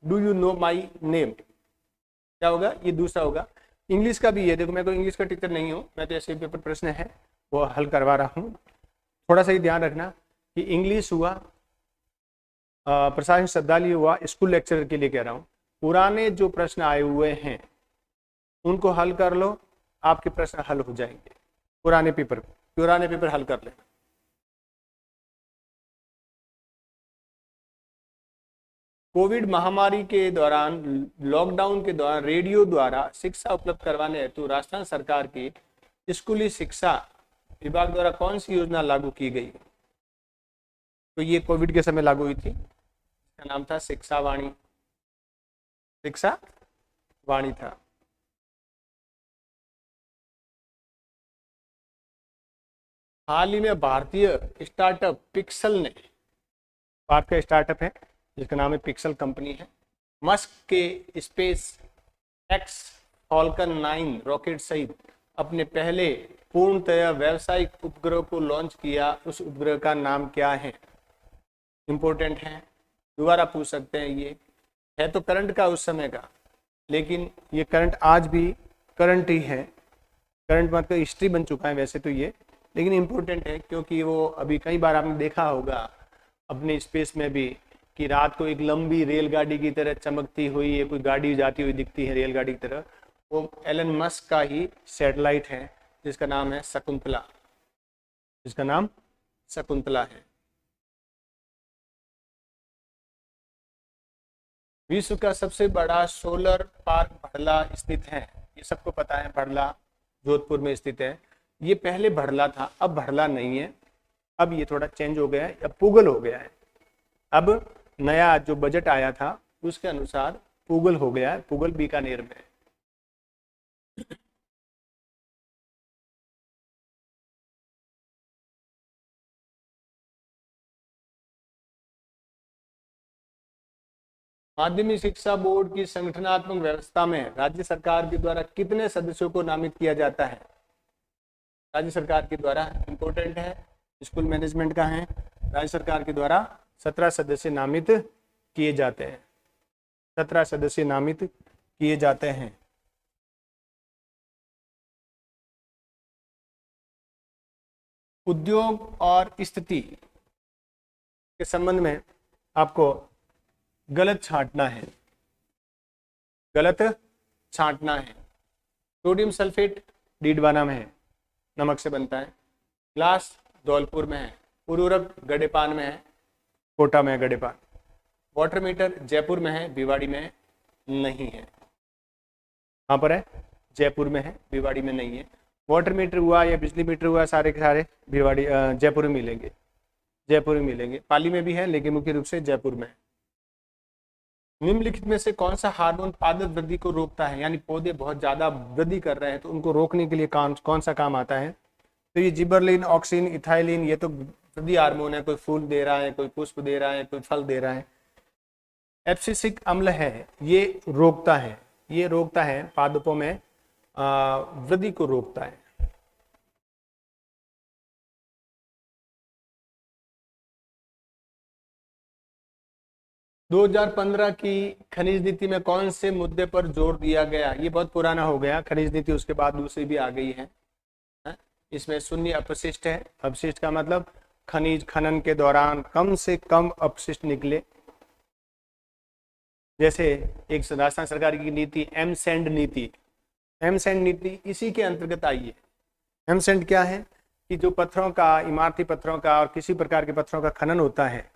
do you know my name, क्या होगा, ये दूसरा होगा। इंग्लिश का भी है, देखो मैं कोई इंग्लिश का टीचर नहीं हूँ, मैं तो ऐसे पेपर प्रश्न है वो हल करवा रहा हूँ। थोड़ा सा ही ध्यान रखना कि इंग्लिश हुआ, प्रशासनिक शब्दावली हुआ, स्कूल लेक्चरर के लिए कह रहा हूँ। पुराने जो प्रश्न आए हुए हैं उनको हल कर लो, आपके प्रश्न हल हो जाएंगे। पुराने पेपर हल कर लेना। कोविड महामारी के दौरान, लॉकडाउन के दौरान रेडियो द्वारा शिक्षा उपलब्ध करवाने हेतु राजस्थान सरकार की स्कूली शिक्षा विभाग द्वारा कौन सी योजना लागू की गई? तो ये कोविड के समय लागू हुई थी, इसका नाम था शिक्षा वाणी था। हाल ही में भारतीय स्टार्टअप पिक्सल ने, भारत का स्टार्टअप है जिसका नाम है पिक्सल कंपनी है, मस्क के स्पेस एक्स फॉल्कन 9 रॉकेट सहित अपने पहले पूर्णतया व्यावसायिक उपग्रह को लॉन्च किया। उस उपग्रह का नाम क्या है? इंपॉर्टेंट है, दोबारा पूछ सकते हैं। ये है तो करंट का उस समय का, लेकिन ये करंट आज भी करंट ही है। करंट मतलब हिस्ट्री बन चुका है वैसे तो ये, लेकिन इम्पोर्टेंट है क्योंकि वो अभी कई बार आपने देखा होगा अपने स्पेस में भी कि रात को एक लंबी रेलगाड़ी की तरह चमकती हुई है, कोई गाड़ी जाती हुई दिखती है रेलगाड़ी की तरह, वो एलन मस्क का ही सैटेलाइट है जिसका नाम है शकुंतला, जिसका नाम शकुंतला है। विश्व का सबसे बड़ा सोलर पार्क भड़ला स्थित है, ये सबको पता है, भड़ला जोधपुर में स्थित है। ये पहले भड़ला था, अब भड़ला नहीं है, अब ये थोड़ा चेंज हो गया है, अब पूगल हो गया है। अब नया जो बजट आया था उसके अनुसार पूगल हो गया है, पूगल बीकानेर में। माध्यमिक शिक्षा बोर्ड की संगठनात्मक व्यवस्था में राज्य सरकार के द्वारा कितने सदस्यों को नामित किया जाता है? राज्य सरकार के द्वारा, इंपॉर्टेंट है, स्कूल मैनेजमेंट का है, राज्य सरकार के द्वारा 17 सदस्य नामित किए जाते हैं। 17 सदस्य नामित किए जाते हैं। उद्योग और स्थिति के संबंध में आपको गलत छांटना है, गलत छांटना है। सोडियम सल्फेट डीडवाना में है, नमक से बनता है। ग्लास धौलपुर में है। उर्वरक गडेपान में है, कोटा में है गडेपान। वाटर मीटर जयपुर में है, भिवाड़ी में नहीं है। कहाँ पर है? जयपुर में है, भिवाड़ी में नहीं है। वाटर मीटर हुआ या बिजली मीटर हुआ, सारे के सारे भिवाड़ी जयपुर में मिलेंगे, जयपुर में मिलेंगे। पाली में भी है लेकिन मुख्य रूप से जयपुर में है। निम्नलिखित में से कौन सा हार्मोन पादप वृद्धि को रोकता है? यानी पौधे बहुत ज्यादा वृद्धि कर रहे हैं तो उनको रोकने के लिए कौन सा काम आता है? तो ये जिबरलिन, ऑक्सिन, इथाइलिन, ये तो वृद्धि हार्मोन है, कोई फूल दे रहा है, कोई पुष्प दे रहा है, कोई फल दे रहा है। एब्सिसिक अम्ल है, ये रोकता है, ये रोकता है पादपों में वृद्धि को रोकता है। दो 2015 की खनिज नीति में कौन से मुद्दे पर जोर दिया गया? ये बहुत पुराना हो गया खनिज नीति, उसके बाद दूसरी भी आ गई है। इसमें शून्य अपशिष्ट है। अपशिष्ट का मतलब खनिज खनन के दौरान कम से कम अपशिष्ट निकले। जैसे एक राजस्थान सरकार की नीति एमसेंड नीति, एमसेंड नीति इसी के अंतर्गत आई है। एमसेंड क्या है कि जो पत्थरों का, इमारती पत्थरों का और किसी प्रकार के पत्थरों का खनन होता है,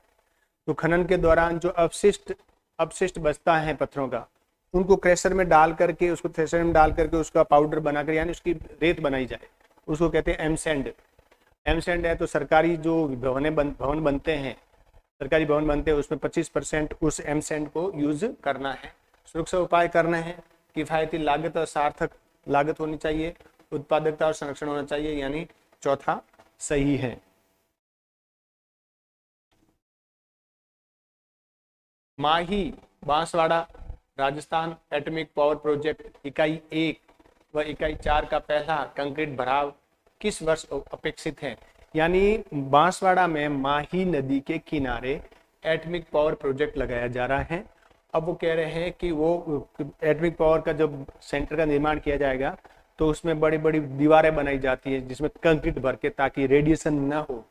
तो खनन के दौरान जो अपशिष्ट बचता है पत्थरों का, उनको क्रशर में डाल करके, उसको थ्रेशर में डाल करके उसका पाउडर बनाकर, यानी उसकी रेत बनाई जाए, उसको कहते हैं एमसेंड। एमसेंड है तो सरकारी जो भवन बनते हैं, सरकारी भवन बनते हैं, उसमें 25% उस एमसेंड को यूज करना है। सुरक्षा उपाय करने हैं, किफायती लागत और सार्थक लागत होनी चाहिए, उत्पादकता और संरक्षण होना चाहिए, यानी चौथा सही है। Mahi Banswara Rajasthan atomic power project इकाई 1 व इकाई 4 का पहला कंक्रीट भराव किस वर्ष अपेक्षित है? यानी बांसवाड़ा में माही नदी के किनारे एटॉमिक पावर प्रोजेक्ट लगाया जा रहा है। अब वो कह रहे हैं कि वो एटॉमिक पावर का जब सेंटर का निर्माण किया जाएगा तो उसमें बड़ी बड़ी दीवारें बनाई जाती है जिसमें कंक्रीट भर के, ताकि रेडिएशन ना हो।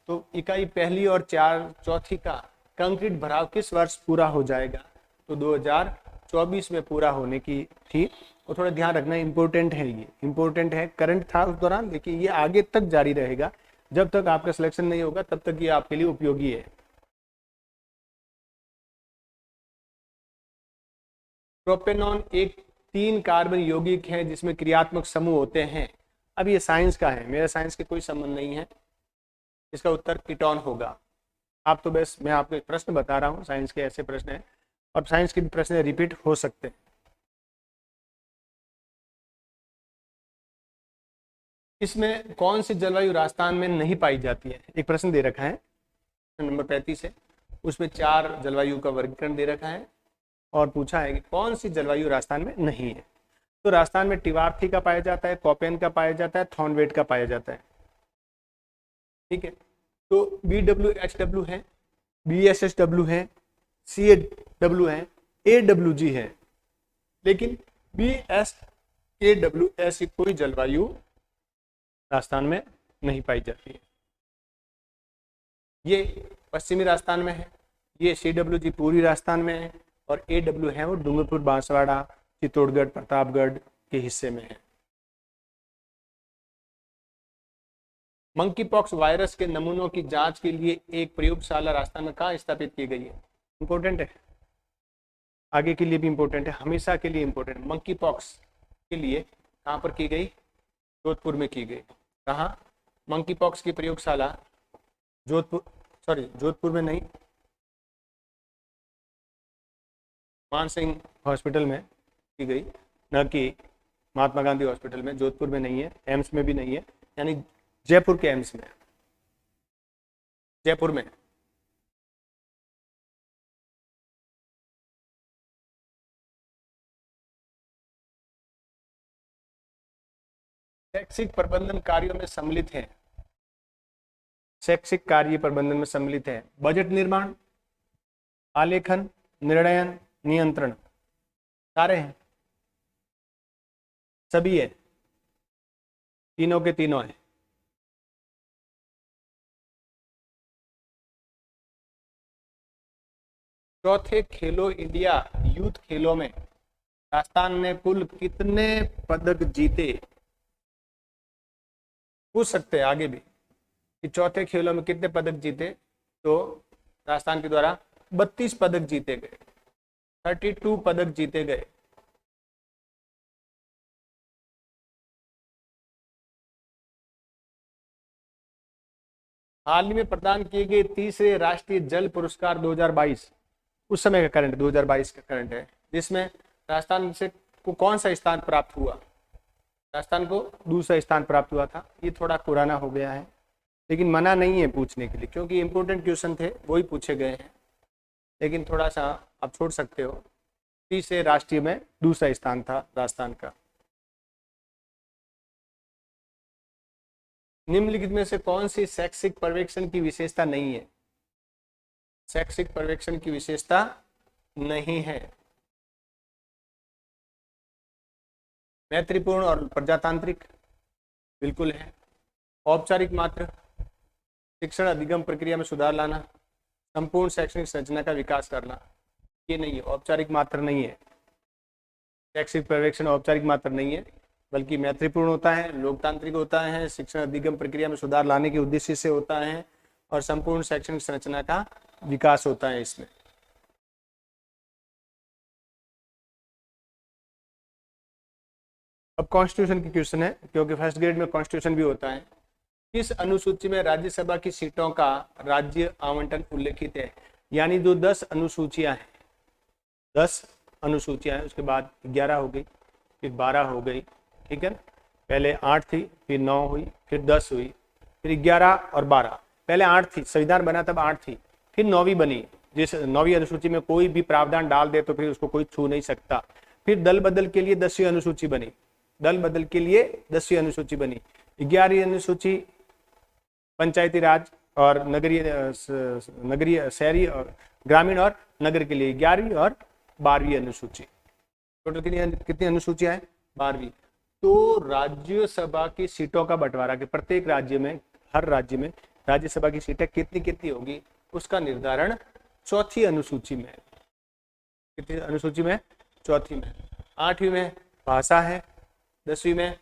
तो इकाई पहली और चौथी का कंक्रीट भराव किस वर्ष पूरा हो जाएगा? तो 2024 में पूरा होने की थी। और थोड़ा ध्यान रखना, इंपॉर्टेंट है, ये इंपॉर्टेंट है, करंट था उस दौरान, लेकिन ये आगे तक जारी रहेगा। जब तक आपका सिलेक्शन नहीं होगा तब तक ये आपके लिए उपयोगी है। प्रोपेनॉन एक 3 कार्बन यौगिक है जिसमें क्रियात्मक समूह होते हैं। अब ये साइंस का है, मेरा साइंस के कोई संबंध नहीं है। इसका उत्तर कीटोन होगा। आप तो बस मैं आपको एक प्रश्न बता रहा हूँ, साइंस के ऐसे प्रश्न हैं और साइंस के भी प्रश्न रिपीट हो सकते हैं। इसमें कौन सी जलवायु राजस्थान में नहीं पाई जाती है? एक प्रश्न दे रखा है नंबर 35 है, उसमें 4 जलवायु का वर्गीकरण दे रखा है और पूछा है कि कौन सी जलवायु राजस्थान में नहीं है। तो राजस्थान में टिवार्थी का पाया जाता है, कोपेन का पाया जाता है, थॉर्नवेट का पाया जाता है। ठीक है, तो BWHW है, BSSW है, CAW है, AWG है, लेकिन BSKW ऐसी कोई जलवायु राजस्थान में नहीं पाई जाती है। ये पश्चिमी राजस्थान में है, ये CWG पूर्वी राजस्थान में है और AW है वो डूंगरपुर, बांसवाड़ा, चित्तौड़गढ़, प्रतापगढ़ के हिस्से में है। मंकी पॉक्स वायरस के नमूनों की जांच के लिए एक प्रयोगशाला राजस्थान में कहाँ स्थापित की गई है? इंपॉर्टेंट है, आगे के लिए भी इंपॉर्टेंट है, हमेशा के लिए इंपॉर्टेंट है। मंकी पॉक्स के लिए कहाँ पर की गई? जोधपुर में की गई। कहाँ? मंकी पॉक्स की प्रयोगशाला जोधपुर में नहीं, मानसिंह हॉस्पिटल में की गई, न कि महात्मा गांधी हॉस्पिटल में। जोधपुर में नहीं है, एम्स में भी नहीं है, यानी जयपुर के एम्स में, जयपुर में। शैक्षिक प्रबंधन कार्यों में सम्मिलित है, शैक्षिक कार्य प्रबंधन में सम्मिलित है बजट निर्माण, आलेखन, निर्णयन, नियंत्रण, सारे हैं, सभी है, तीनों के तीनों है। चौथे खेलो इंडिया यूथ खेलों में राजस्थान ने कुल कितने पदक जीते? पूछ सकते हैं आगे भी कि चौथे खेलों में कितने पदक जीते, तो राजस्थान के द्वारा 32 पदक जीते गए, 32 पदक जीते गए। हाल ही में प्रदान किए गए तीसरे राष्ट्रीय जल पुरस्कार 2022, उस समय का करंट 2022 का करंट है, जिसमें राजस्थान से को कौन सा स्थान प्राप्त हुआ? राजस्थान को दूसरा स्थान प्राप्त हुआ था। ये थोड़ा पुराना हो गया है, लेकिन मना नहीं है पूछने के लिए, क्योंकि इंपोर्टेंट क्वेश्चन थे वही पूछे गए हैं, लेकिन थोड़ा सा आप छोड़ सकते हो। तीसरे राष्ट्रीय में दूसरा स्थान था राजस्थान का। निम्नलिखित में से कौन सी शैक्षिक पर्यवेक्षण की विशेषता नहीं है? शैक्षिक पर्यवेक्षण की विशेषता नहीं है। मैत्रीपूर्ण और प्रजातांत्रिक बिल्कुल है। औपचारिक मात्र, शिक्षण अधिगम प्रक्रिया में सुधार लाना, संपूर्ण शैक्षणिक संरचना का विकास करना, ये नहीं है, औपचारिक मात्र नहीं है। शैक्षिक पर्यवेक्षण औपचारिक मात्र नहीं है, बल्कि मैत्रीपूर्ण होता है, लोकतांत्रिक होता है, शिक्षण अधिगम प्रक्रिया में सुधार लाने के उद्देश्य से होता है और संपूर्ण शैक्षणिक संरचना का विकास होता है इसमें। अब कॉन्स्टिट्यूशन की क्वेश्चन है, क्योंकि फर्स्ट ग्रेड में कॉन्स्टिट्यूशन भी होता है। किस अनुसूची में राज्यसभा की सीटों का राज्य आवंटन उल्लेखित है? यानी जो 10 अनुसूचियां हैं, 10 अनुसूचियां हैं, उसके बाद 11 हो गई, फिर 12 हो गई, ठीक है ना। पहले 8 थी, फिर 9 हुई, फिर 10 हुई, फिर 11 और 12। पहले 8 थी, संविधान बना तब 8 थी, फिर 9वीं बनी। जिस 9वीं अनुसूची में कोई भी प्रावधान डाल दे तो फिर उसको कोई छू नहीं सकता। फिर दल बदल के लिए 10वीं अनुसूची बनी, दल बदल के लिए 10वीं अनुसूची बनी। 11वीं अनुसूची पंचायती राज और नगरीय शहरी और ग्रामीण और नगर के लिए 11वीं और 12वीं अनुसूची। टोटल कितनी अनुसूचियां हैं? 12वीं। तो राज्यसभा की सीटों का बंटवारा कि प्रत्येक राज्य में, हर राज्य में राज्यसभा की सीटें कितनी कितनी होगी, उसका निर्धारण चौथी अनुसूची में। कितनी अनुसूची में? चौथी में। 8वीं में भाषा है, 10वीं में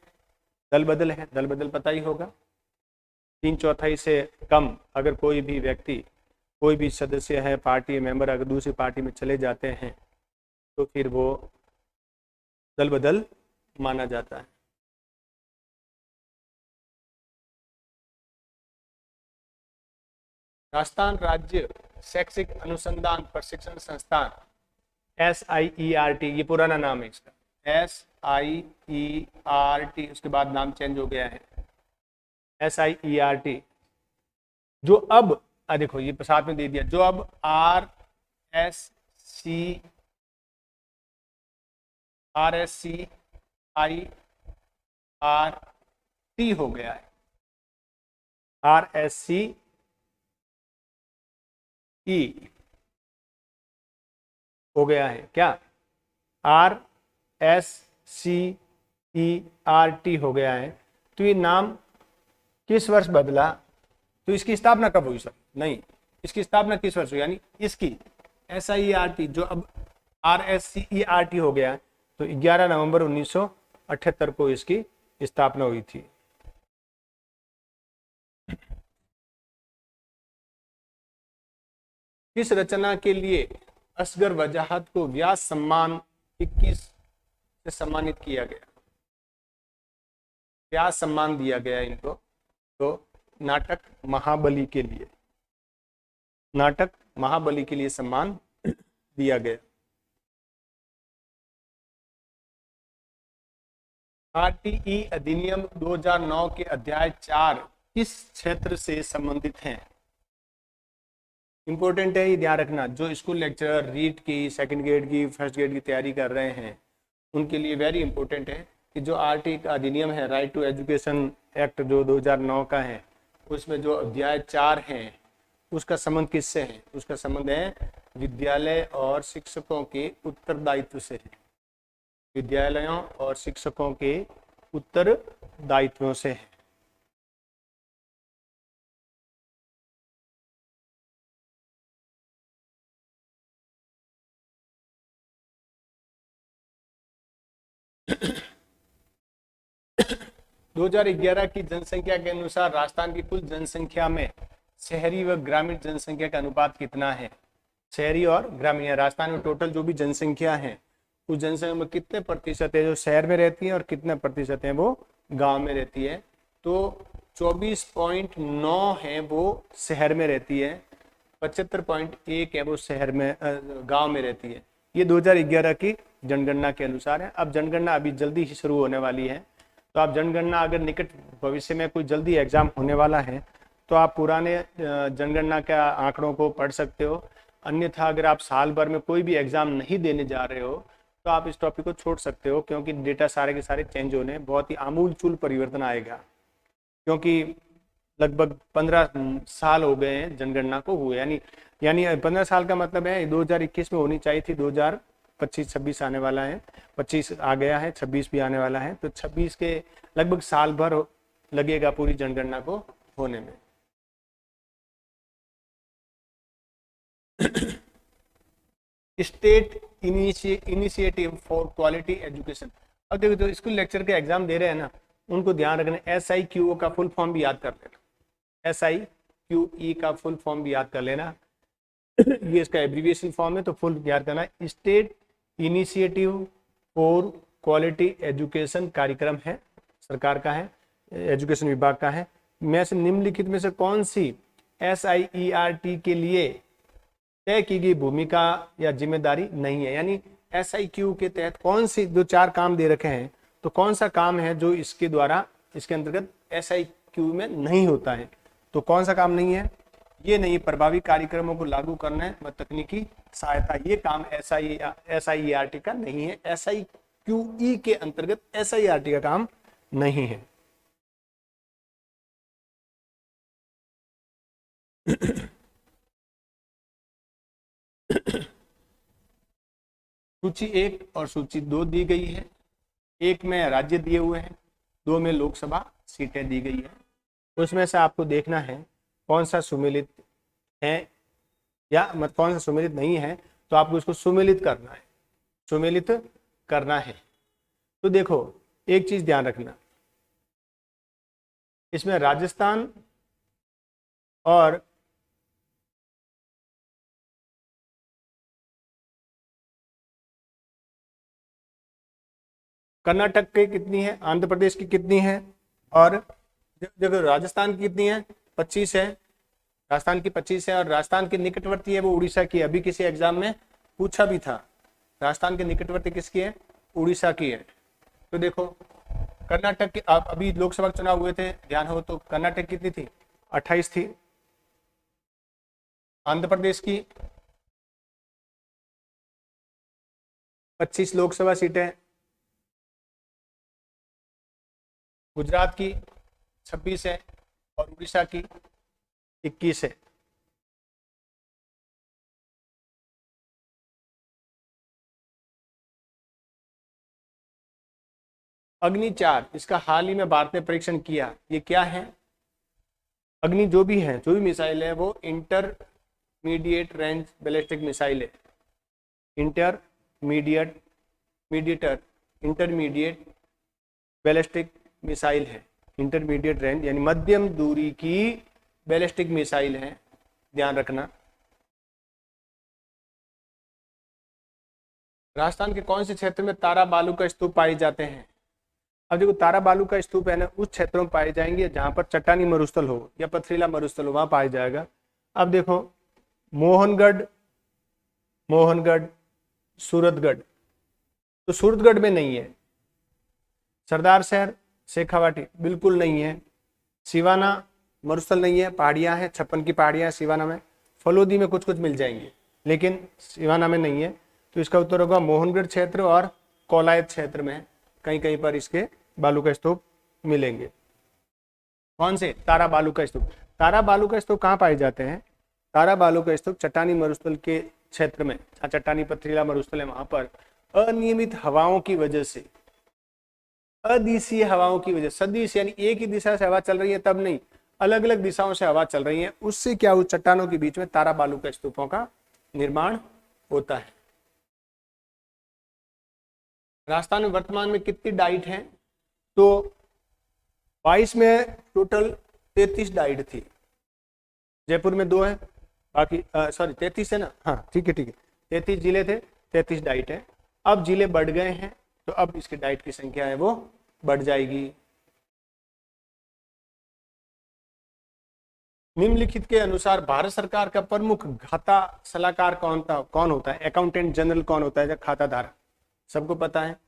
दल बदल है, दल बदल पता ही होगा। 3/4 से कम अगर कोई भी व्यक्ति, कोई भी सदस्य है, पार्टी मेंबर अगर दूसरी पार्टी में चले जाते हैं तो फिर वो दल बदल माना जाता है। राजस्थान राज्य शैक्षिक अनुसंधान प्रशिक्षण संस्थान SIERT, ये पुराना नाम है इसका, SIERT, उसके बाद नाम चेंज हो गया है SIERT, जो अब देखो ये साथ में दे दिया, जो अब RSCIRT हो गया है। RSCE हो गया है क्या? RSCERT हो गया है। तो ये नाम किस वर्ष बदला? तो इसकी स्थापना कब हुई सर? नहीं, इसकी स्थापना किस वर्ष हुई? यानी इसकी SIERT जो अब RSCERT हो गया, तो 11 नवंबर 1978 को इसकी स्थापना हुई थी। किस रचना के लिए असगर वजाहत को व्यास सम्मान 21 से सम्मानित किया गया? व्यास सम्मान दिया गया इनको, तो नाटक महाबली के लिए, नाटक महाबली के लिए सम्मान दिया गया। RTE अधिनियम 2009 के अध्याय 4 किस क्षेत्र से संबंधित हैं? इंपॉर्टेंट है, ये ध्यान रखना। जो स्कूल लेक्चरर रीट की, सेकंड ग्रेड की, फर्स्ट ग्रेड की तैयारी कर रहे हैं उनके लिए वेरी इंपॉर्टेंट है कि जो RTE का अधिनियम है, राइट टू एजुकेशन एक्ट जो 2009 का है, उसमें जो अध्याय 4 है उसका संबंध किससे है? उसका संबंध है विद्यालय और शिक्षकों के उत्तरदायित्व से है। विद्यालयों और शिक्षकों के उत्तरदायित्वों से है। दो 2011 की जनसंख्या के अनुसार राजस्थान की कुल जनसंख्या में शहरी व ग्रामीण जनसंख्या का अनुपात कितना है? शहरी और ग्रामीण, राजस्थान में टोटल जो भी जनसंख्या है उस जनसंख्या में कितने प्रतिशत है जो शहर में रहती है और कितने प्रतिशत है वो गांव में रहती है? तो 24.9 है वो शहर में रहती है, 75.1 है वो शहर में गांव में रहती है। ये 2011 की जनगणना के अनुसार है। अब जनगणना अभी जल्दी ही शुरू होने वाली है, तो आप जनगणना अगर निकट भविष्य में कोई जल्दी एग्जाम होने वाला है तो आप पुराने जनगणना के आंकड़ों को पढ़ सकते हो। अन्यथा अगर आप साल भर में कोई भी एग्जाम नहीं देने जा रहे हो तो आप इस टॉपिक को छोड़ सकते हो, क्योंकि डेटा सारे के सारे चेंज होने, बहुत ही आमूलचूल परिवर्तन आएगा। क्योंकि लगभग 15 साल हो गए हैं जनगणना को हुए, यानी 15 साल का मतलब है 2021 में होनी चाहिए थी, 2025-26 आने वाला है, 25 आ गया है, 26 भी आने वाला है, तो 26 के लगभग साल भर लगेगा पूरी जनगणना को होने में। State initiative for quality education. अब देखो जो स्कूल लेक्चर के एग्जाम दे रहे हैं ना, उनको ध्यान रखना, SIQO का फुल फॉर्म भी याद कर लेना, SIQE का फुल फॉर्म भी याद कर लेना। ये इसका एब्रीविएशन फॉर्म है, तो फुल याद करना। State initiative for quality education कार्यक्रम है, सरकार का है, एजुकेशन विभाग का है। में से निम्नलिखित में से कौन सी SIERT के लिए तय की गई भूमिका या जिम्मेदारी नहीं है? यानी SIQ के तहत कौन सी जो 4 काम दे रखे हैं, तो कौन सा काम है जो इसके द्वारा इसके अंतर्गत SIQ में नहीं होता है? तो कौन सा काम नहीं है? ये नहीं, प्रभावी कार्यक्रमों को लागू करना व तकनीकी सहायता, ये काम SIERT का नहीं है। SIQE के अंतर्गत SIERT का काम नहीं है। सूची 1 और सूची 2 दी गई है। 1 में राज्य दिए हुए हैं, 2 में लोकसभा सीटें दी गई है। उसमें से आपको देखना है कौन सा सुमेलित है या मत कौन सा सुमेलित नहीं है, तो आपको इसको सुमेलित करना है, सुमेलित करना है। तो देखो एक चीज ध्यान रखना, इसमें राजस्थान और कर्नाटक की कितनी है, आंध्र प्रदेश की कितनी है, और देखो राजस्थान की कितनी है, 25 है, राजस्थान की 25 है, और राजस्थान के निकटवर्ती है वो उड़ीसा की है। अभी किसी एग्जाम में पूछा भी था, राजस्थान के निकटवर्ती किसकी है, उड़ीसा की है। तो देखो कर्नाटक के अभी लोकसभा चुनाव हुए थे, ध्यान हो तो कर्नाटक कितनी थी, 28 थी। आंध्र प्रदेश की 25 लोकसभा सीटें, गुजरात की 26 है, और उड़ीसा की 21 है। अग्नि 4, इसका हाल ही में भारत ने परीक्षण किया। ये क्या है? अग्नि जो भी है, जो भी मिसाइल है, वो इंटरमीडिएट रेंज बैलिस्टिक मिसाइल है। इंटरमीडिएट बैलिस्टिक मिसाइल है। इंटरमीडिएट रेंज यानी मध्यम दूरी की बैलिस्टिक मिसाइल है, ध्यान रखना। राजस्थान के कौन से क्षेत्र में तारा बालू का स्तूप पाए जाते हैं? अब देखो तारा बालू का स्तूप है ना, उस क्षेत्रों में पाए जाएंगे जहां पर चट्टानी मरुस्थल हो या पथरीला मरुस्थल हो, वहां पाया जाएगा। अब देखो मोहनगढ़, सूरतगढ़, तो सूरतगढ़ में नहीं है। सरदार शहर, शेखावाटी बिल्कुल नहीं है। सिवाना मरुस्थल नहीं है, पहाड़ियां हैं, 56 की पहाड़ियां सिवाना में। फलोदी में कुछ कुछ मिल जाएंगे, लेकिन सिवाना में नहीं है। तो इसका उत्तर होगा मोहनगढ़ क्षेत्र और कौलायत क्षेत्र में कहीं कहीं पर इसके बालू का स्तूप मिलेंगे। कौन से? तारा बालू का स्तूप। तारा बालू का स्तूप कहाँ पाए जाते हैं? तारा बालू का स्तूप चट्टानी मरुस्थल के क्षेत्र में, जहाँ चट्टानी पथरीला मरुस्थल है, वहां पर अनियमित हवाओं की वजह से, अदिशीय हवाओं की वजह, सदिश यानी एक ही दिशा से हवा चल रही है तब नहीं, अलग अलग दिशाओं से हवा चल रही है, उससे क्या उस चट्टानों के बीच में तारा बालू का स्तूपों का निर्माण होता है। राजस्थान में वर्तमान में कितनी डाइट है? तो 22 में टोटल 33 डाइट थी। जयपुर में 2 है, बाकी सॉरी 33 है ना, हाँ ठीक है 33 जिले थे, 33 डाइट है। अब जिले बढ़ गए हैं, तो अब इसके डाइट की संख्या है वो बढ़ जाएगी। निम्नलिखित के अनुसार भारत सरकार का प्रमुख खाता सलाहकार कौन होता है? अकाउंटेंट जनरल कौन होता है? या खाताधारक, सबको पता है।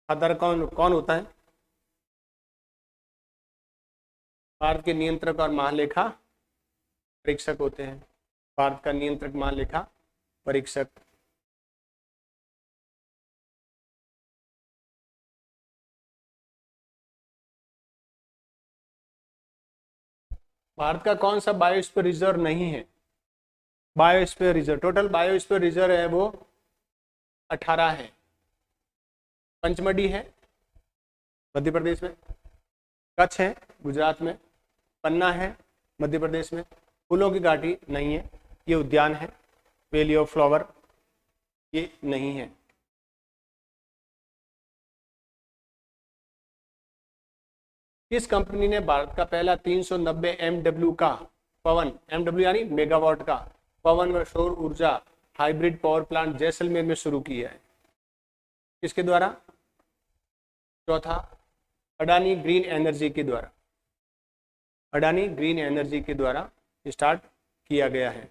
खाताधारक कौन होता है? भारत के नियंत्रक और महालेखा परीक्षक होते हैं। भारत का नियंत्रक महालेखा परीक्षक। भारत का कौन सा बायोस्फीयर रिजर्व नहीं है? Biosphere reserve, total biosphere reserve है वो 18 है। पंचमढ़ी है मध्य प्रदेश में, कच्छ है गुजरात में, पन्ना है मध्य प्रदेश में, फूलों की घाटी नहीं है, ये उद्यान है, वैली ऑफ फ्लावर ये नहीं है। किस कंपनी ने भारत का पहला 390 MW का पवन, MW यानी मेगावाट का पवन व सौर ऊर्जा हाइब्रिड पावर प्लांट जैसलमेर में शुरू किया है? किसके द्वारा? चौथा, अडानी ग्रीन एनर्जी के द्वारा। अडानी ग्रीन एनर्जी के द्वारा स्टार्ट किया गया है।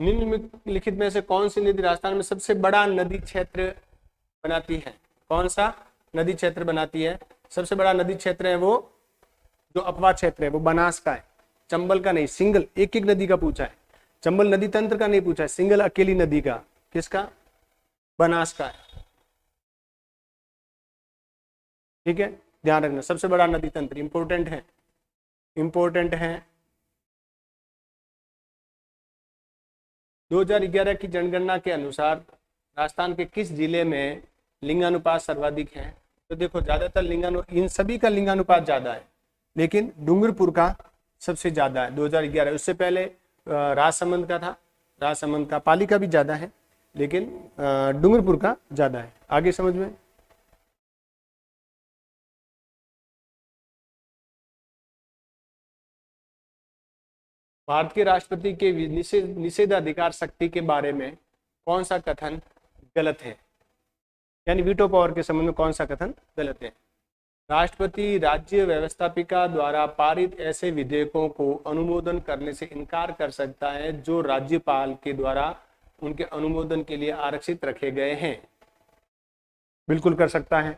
निम्नलिखित में से कौन सी नदी राजस्थान में सबसे बड़ा नदी क्षेत्र बनाती है? कौन सा नदी क्षेत्र बनाती है? सबसे बड़ा नदी क्षेत्र है वो जो अपवा क्षेत्र है, वो बनास का है, चंबल का नहीं। सिंगल एक एक नदी का पूछा है, चंबल नदी तंत्र का नहीं पूछा है, सिंगल अकेली नदी का। किसका? बनास का है। ठीक है, ध्यान रखना, सबसे बड़ा नदी तंत्र इंपॉर्टेंट है, इंपॉर्टेंट है। 2011 की जनगणना के अनुसार राजस्थान के किस जिले में लिंगानुपात सर्वाधिक है? तो देखो ज्यादातर इन सभी का लिंगानुपात ज्यादा है, लेकिन डूंगरपुर का सबसे ज्यादा है 2011। उससे पहले राजसमंद का था, राजसमंद का, पाली का भी ज्यादा है, लेकिन डूंगरपुर का ज्यादा है। आगे समझ में? भारत के राष्ट्रपति के निषेधाधिकार शक्ति के बारे में कौन सा कथन गलत है? यानी वीटो पावर के संबंध में कौन सा कथन गलत है? राष्ट्रपति राज्य व्यवस्थापिका द्वारा पारित ऐसे विधेयकों को अनुमोदन करने से इनकार कर सकता है जो राज्यपाल के द्वारा उनके अनुमोदन के लिए आरक्षित रखे गए हैं। बिल्कुल कर सकता है।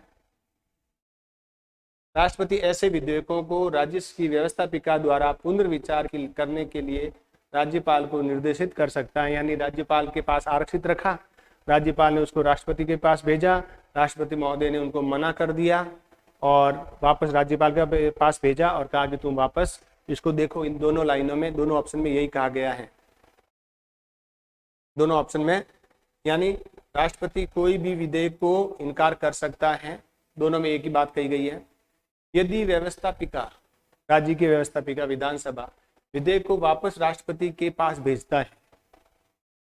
राष्ट्रपति ऐसे विधेयकों को राज्य की व्यवस्थापिका द्वारा पुनर्विचार करने के लिए राज्यपाल को निर्देशित कर सकता है। यानी राज्यपाल के पास आरक्षित रखा, राज्यपाल ने उसको राष्ट्रपति के पास भेजा, राष्ट्रपति महोदय ने उनको मना कर दिया और वापस राज्यपाल के पास भेजा और कहा कि तुम वापस इसको देखो। इन दोनों लाइनों में, दोनों ऑप्शन में यही कहा गया है, दोनों ऑप्शन में। यानी राष्ट्रपति कोई भी विधेयक को इनकार कर सकता है, दोनों में एक ही बात कही गई है। यदि व्यवस्थापिका, राज्य की व्यवस्थापिका विधानसभा विधेयक को वापस राष्ट्रपति के पास भेजता है,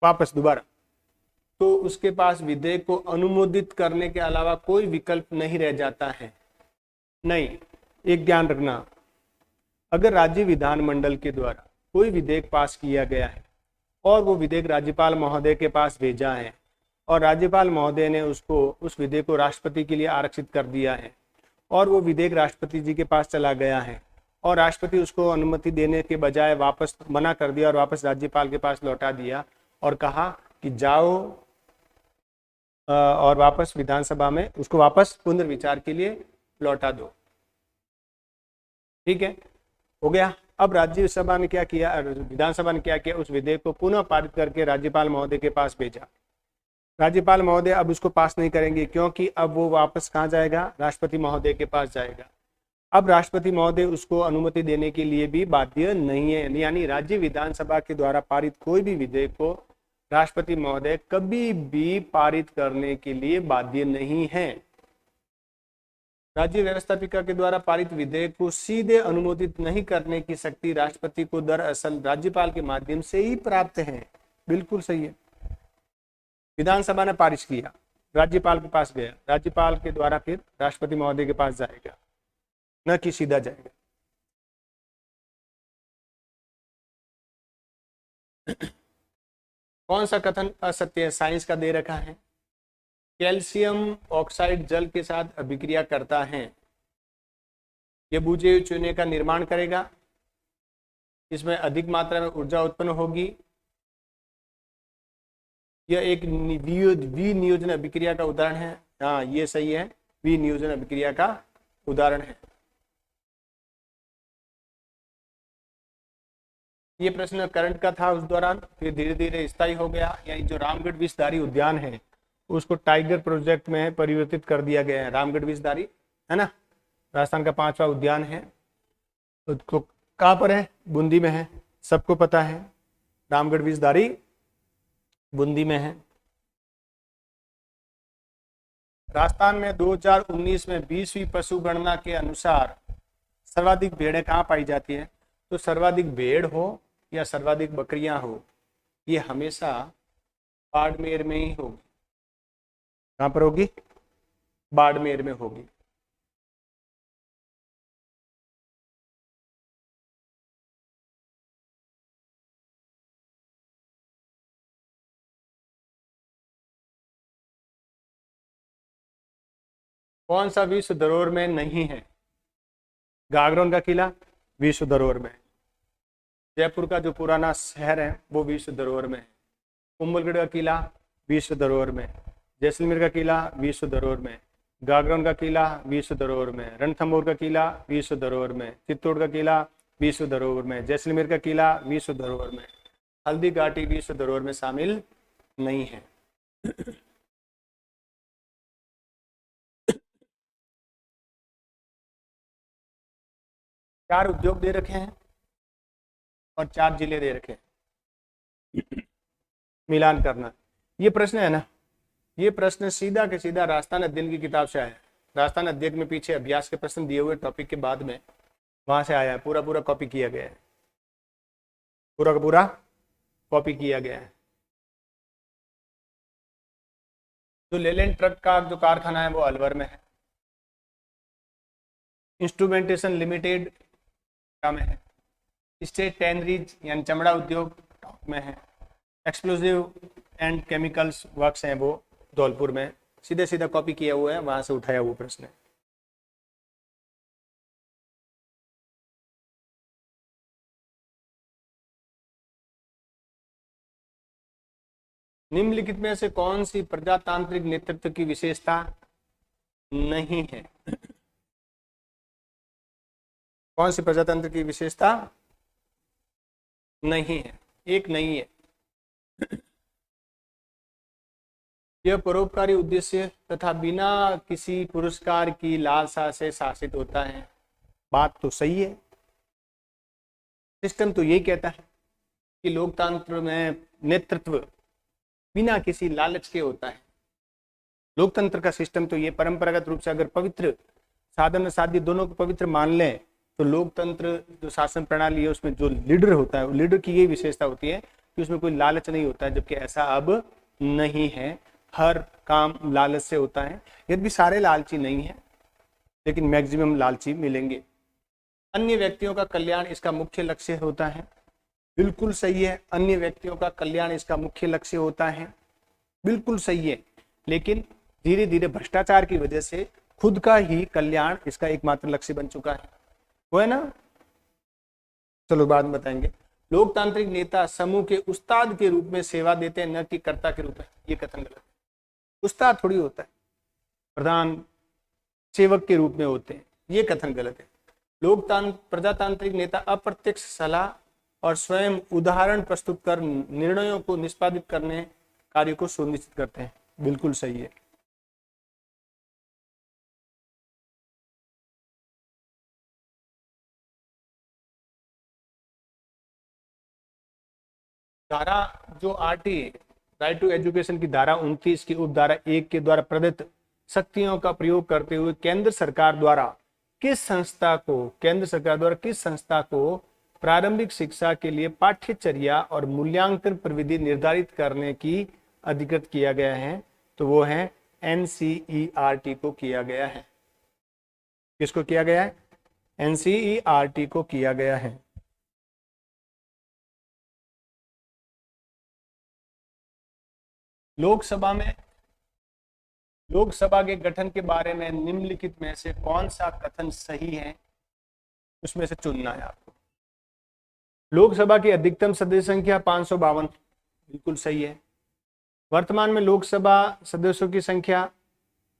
वापस दोबारा, तो उसके पास विधेयक को अनुमोदित करने के अलावा कोई विकल्प नहीं रह जाता है। नहीं, एक ध्यान रखना, अगर राज्य विधानमंडल के द्वारा कोई विधेयक पास किया गया है और वो विधेयक राज्यपाल महोदय के पास भेजा है और राज्यपाल महोदय ने उसको, उस विधेयक को राष्ट्रपति के लिए आरक्षित कर दिया है और वो विधेयक राष्ट्रपति जी के पास चला गया है और राष्ट्रपति उसको अनुमति देने के बजाय वापस मना कर दिया और वापस राज्यपाल के पास लौटा दिया और कहा कि जाओ और वापस विधानसभा में उसको वापस पुनर्विचार के लिए लौटा दो। ठीक है, हो गया। अब राज्यसभा ने क्या किया, विधानसभा ने क्या किया, उस विधेयक को पुनः पारित करके राज्यपाल महोदय के पास भेजा। राज्यपाल महोदय अब उसको पास नहीं करेंगे क्योंकि अब वो वापस कहाँ जाएगा? राष्ट्रपति महोदय के पास जाएगा। अब राष्ट्रपति महोदय उसको अनुमति देने के लिए भी बाध्य नहीं है। यानी राज्य विधानसभा के द्वारा पारित कोई भी विधेयक को राष्ट्रपति महोदय कभी भी पारित करने के लिए बाध्य नहीं है। राज्य व्यवस्थापिका के द्वारा पारित विधेयक को सीधे अनुमोदित नहीं करने की शक्ति राष्ट्रपति को दरअसल राज्यपाल के माध्यम से ही प्राप्त है। बिल्कुल सही है। विधानसभा ने पारित किया, राज्यपाल के पास गया, राज्यपाल के द्वारा फिर राष्ट्रपति महोदय के पास जाएगा, न कि सीधा जाएगा। कौन सा कथन असत्य है? साइंस का दे रखा है। कैल्शियम ऑक्साइड जल के साथ अभिक्रिया करता है, यह बुझे हुए चूने का निर्माण करेगा, इसमें अधिक मात्रा में ऊर्जा उत्पन्न होगी, यह एक विनियोजन अभिक्रिया का उदाहरण है। हाँ, ये सही है, विनियोजन अभिक्रिया का उदाहरण है। ये प्रश्न करंट का था उस दौरान, फिर धीरे धीरे स्थायी हो गया। यानी जो रामगढ़ विषधारी उद्यान है उसको टाइगर प्रोजेक्ट में परिवर्तित कर दिया गया है। रामगढ़ विषधारी है ना, राजस्थान का 5वां उद्यान है। तो कहाँ पर है? बूंदी में है, सबको पता है। रामगढ़ विषधारी बूंदी में है। राजस्थान में 2019 में 20वीं पशु गणना के अनुसार सर्वाधिक भेड़ें कहाँ पाई जाती है? तो सर्वाधिक भेड़ हो या सर्वाधिक बकरियां हो, ये हमेशा बाड़मेर में ही होगी। कहाँ पर होगी? बाड़मेर में होगी। कौन सा विश्व धरोहर में नहीं है? गागरोन का किला विश्व धरोहर में, जयपुर का जो पुराना शहर है वो विश्व धरोहर में है। कुंभलगढ़ का किला विश्व धरोहर में, जैसलमेर का किला विश्व धरोहर में, गागरोन का किला विश्व धरोहर में, रणथंभौर का किला विश्व धरोहर में, चित्तौड़ का किला विश्व धरोहर में, जैसलमेर का किला विश्व धरोहर में। हल्दी घाटी विश्व धरोहर में शामिल नहीं है। चार उद्योग दे रखे हैं और 4 जिले दे रखे हैं। मिलान करना, ये प्रश्न है ना, ये प्रश्न सीधा के सीधा राजस्थान अध्ययन की किताब से आया है। राजस्थान अध्ययन में पीछे अभ्यास के प्रश्न दिए हुए टॉपिक के बाद में वहां से आया है, पूरा पूरा कॉपी किया गया है, पूरा का पूरा कॉपी किया गया है। जो लेलैंड ट्रक का जो कारखाना है वो अलवर में है। इंस्ट्रूमेंटेशन लिमिटेड में है। स्टेट टैनरीज यानी चमड़ा उद्योग टॉप में है। एक्सप्लोजिव एंड केमिकल्स वर्क्स हैं वो धौलपुर में। सीधे सीधा कॉपी किया हुआ है, वहां से उठाया हुआ प्रश्न है। निम्नलिखित में से कौन सी प्रजातांत्रिक नेतृत्व की विशेषता नहीं है? कौन सी प्रजातंत्र की विशेषता नहीं है? एक नहीं है। यह परोपकारी उद्देश्य तथा बिना किसी पुरस्कार की लालसा से शासित होता है। बात तो सही है। सिस्टम तो यही कहता है कि लोकतंत्र में नेतृत्व बिना किसी लालच के होता है। लोकतंत्र का सिस्टम तो ये परंपरागत रूप से अगर पवित्र साधन साध्य दोनों को पवित्र मान लें तो लोकतंत्र जो शासन प्रणाली है उसमें जो लीडर होता है, लीडर की ये विशेषता होती है कि उसमें कोई लालच नहीं होता है, जबकि ऐसा अब नहीं है। हर काम लालच से होता है। यदि सारे लालची नहीं है लेकिन मैक्सिमम लालची मिलेंगे। अन्य व्यक्तियों का कल्याण इसका मुख्य लक्ष्य होता है। बिल्कुल सही है, अन्य व्यक्तियों का कल्याण इसका मुख्य लक्ष्य होता है, बिल्कुल सही है। लेकिन धीरे धीरे भ्रष्टाचार की वजह से खुद का ही कल्याण इसका एकमात्र लक्ष्य बन चुका है, वो है ना। चलो बाद में बताएंगे। लोकतांत्रिक नेता समूह के उस्ताद के रूप में सेवा देते हैं, न कि कर्ता के रूप में। ये कथन गलत है। उस्ताद थोड़ी होता है, प्रधान सेवक के रूप में होते हैं, ये कथन गलत है। प्रजातांत्रिक नेता अप्रत्यक्ष सलाह और स्वयं उदाहरण प्रस्तुत कर निर्णयों को निष्पादित करने कार्य को सुनिश्चित करते हैं, बिल्कुल सही है। धारा जो आरटी राइट टू एजुकेशन की धारा 29 की उपधारा 1 के द्वारा प्रदत्त शक्तियों का प्रयोग करते हुए केंद्र सरकार द्वारा किस संस्था को प्रारंभिक शिक्षा के लिए पाठ्यचर्या और मूल्यांकन प्रविधि निर्धारित करने की अधिकृत किया गया है? तो वो है एनसीईआरटी को किया गया है। किसको किया गया है? एनसीईआरटी को किया गया है। लोकसभा के गठन के बारे में निम्नलिखित में से कौन सा कथन सही है, उसमें से चुनना है आपको। लोकसभा की अधिकतम सदस्य संख्या 552, बिल्कुल सही है। वर्तमान में लोकसभा सदस्यों की संख्या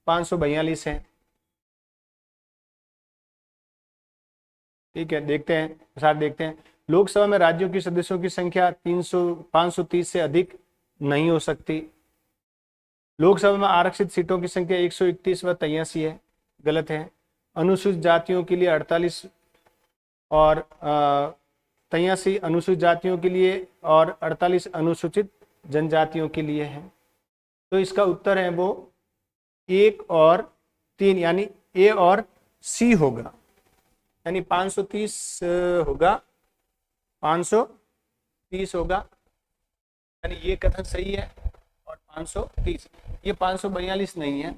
542 है। ठीक है, देखते हैं, साथ देखते हैं। लोकसभा में राज्यों की सदस्यों की संख्या 530 से अधिक नहीं हो सकती। लोकसभा में आरक्षित सीटों की संख्या 131 व 83 है, गलत है। अनुसूचित जातियों के लिए 48 और 83 अनुसूचित जातियों के लिए और 48 अनुसूचित जनजातियों के लिए है। तो इसका उत्तर है वो 1 और 3 यानी ए और सी होगा, यानी 530 होगा, 530 होगा, यानी ये कथन सही है। और 530, ये 542 नहीं है,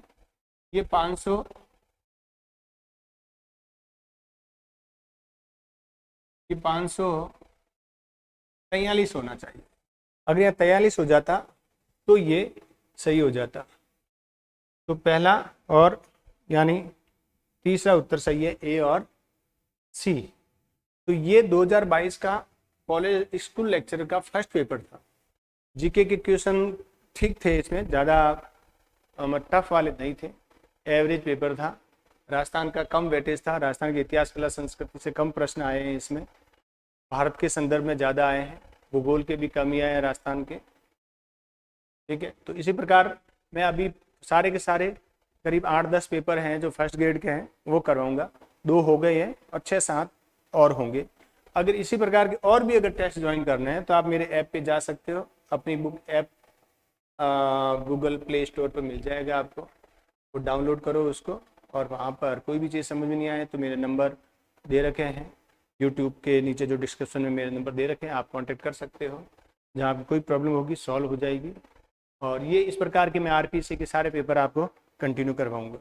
ये 543 होना चाहिए। अगर यह 43 हो जाता तो ये सही हो जाता। तो पहला और यानी तीसरा उत्तर सही है, ए और सी। तो ये 2022 का कॉलेज स्कूल लेक्चर का फर्स्ट पेपर था। जीके के क्वेश्चन ठीक थे, इसमें ज़्यादा टफ वाले नहीं थे, एवरेज पेपर था। राजस्थान का कम वेटेज था, राजस्थान के इतिहास कला संस्कृति से कम प्रश्न आए हैं इसमें, भारत के संदर्भ में ज़्यादा आए हैं, भूगोल के भी कम ही आए हैं राजस्थान के। ठीक है, तो इसी प्रकार मैं अभी सारे के सारे करीब 8-10 पेपर हैं जो फर्स्ट ग्रेड के हैं वो करवाऊंगा। 2 हो गए हैं और 6-7 और होंगे। अगर इसी प्रकार के और भी अगर टेस्ट ज्वाइन करने हैं तो आप मेरे ऐप पे जा सकते हो, अपनी book app Google play store पर मिल जाएगा आपको, वो डाउनलोड करो उसको, और वहाँ पर कोई भी चीज़ समझ में नहीं आए तो मेरे नंबर दे रखे हैं यूट्यूब के नीचे, जो डिस्क्रिप्शन में मेरे नंबर दे रखे हैं, आप कांटेक्ट कर सकते हो। जहाँ आपको कोई प्रॉब्लम होगी सॉल्व हो जाएगी। और ये इस प्रकार के मैं आरपीएससी के सारे पेपर आपको कंटिन्यू करवाऊँगा।